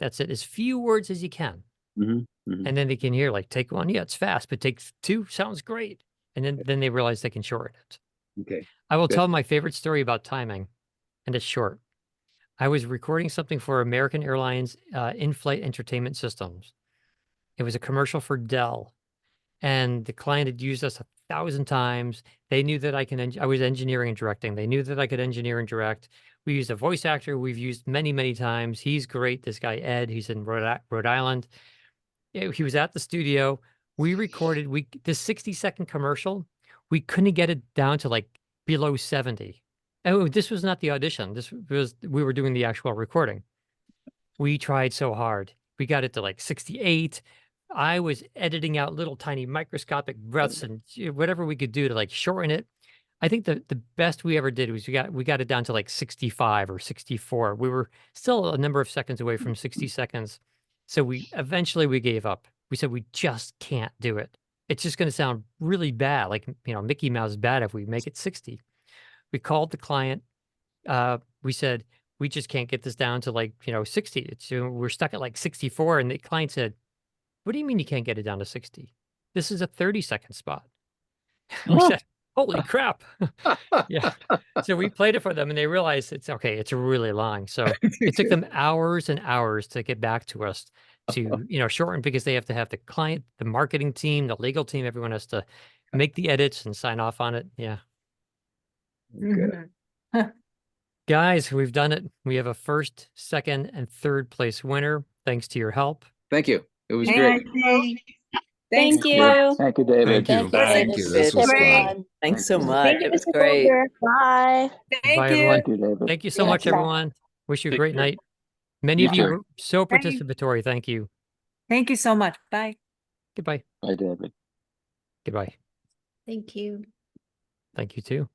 That's it. As few words as you can. And then they can hear like, take 1, yeah, it's fast, but take 2 sounds great. And then they realize they can shorten it. Okay. I will tell my favorite story about timing, and it's short. I was recording something for American Airlines in-flight entertainment systems. It was a commercial for Dell. And the client had used us 1,000 times. They knew that I was engineering and directing. They knew that I could engineer and direct. We used a voice actor we've used many, many times. He's great. This guy, Ed, he's in Rhode Island. He was at the studio. We recorded this 60-second commercial. We couldn't get it down to like below 70. Oh, this was not the audition. We were doing the actual recording. We tried so hard. We got it to like 68. I was editing out little tiny microscopic breaths and whatever we could do to like shorten it. I think the best we ever did was we got it down to like 65 or 64. We were still a number of seconds away from 60 seconds. So we eventually gave up. We said we just can't do it. It's just going to sound really bad, like, you know, Mickey Mouse bad if we make it 60. We called the client. We said, we just can't get this down to like, 60. We're stuck at like 64. And the client said, what do you mean you can't get it down to 60? This is a 30-second spot. We said, holy crap. Yeah. So we played it for them and they realized it's okay. It's really long. So it took them hours and hours to get back to us to, shorten, because they have to have the client, the marketing team, the legal team, everyone has to make the edits and sign off on it. Yeah. Guys, we've done it. We have a 1st, 2nd, and 3rd place winner. Thanks to your help. Thank you. It was great. Thank you. Thank you, David. Thank you. Thank you. This was fun. Thanks so much. It was great. Bye. Bye, everyone. Thank you, David. Thank you so much, everyone. Wish you a great night. Many of you were so participatory. Thank you. Thank you so much. Bye. Goodbye. Bye, David. Goodbye. Thank you. Thank you too.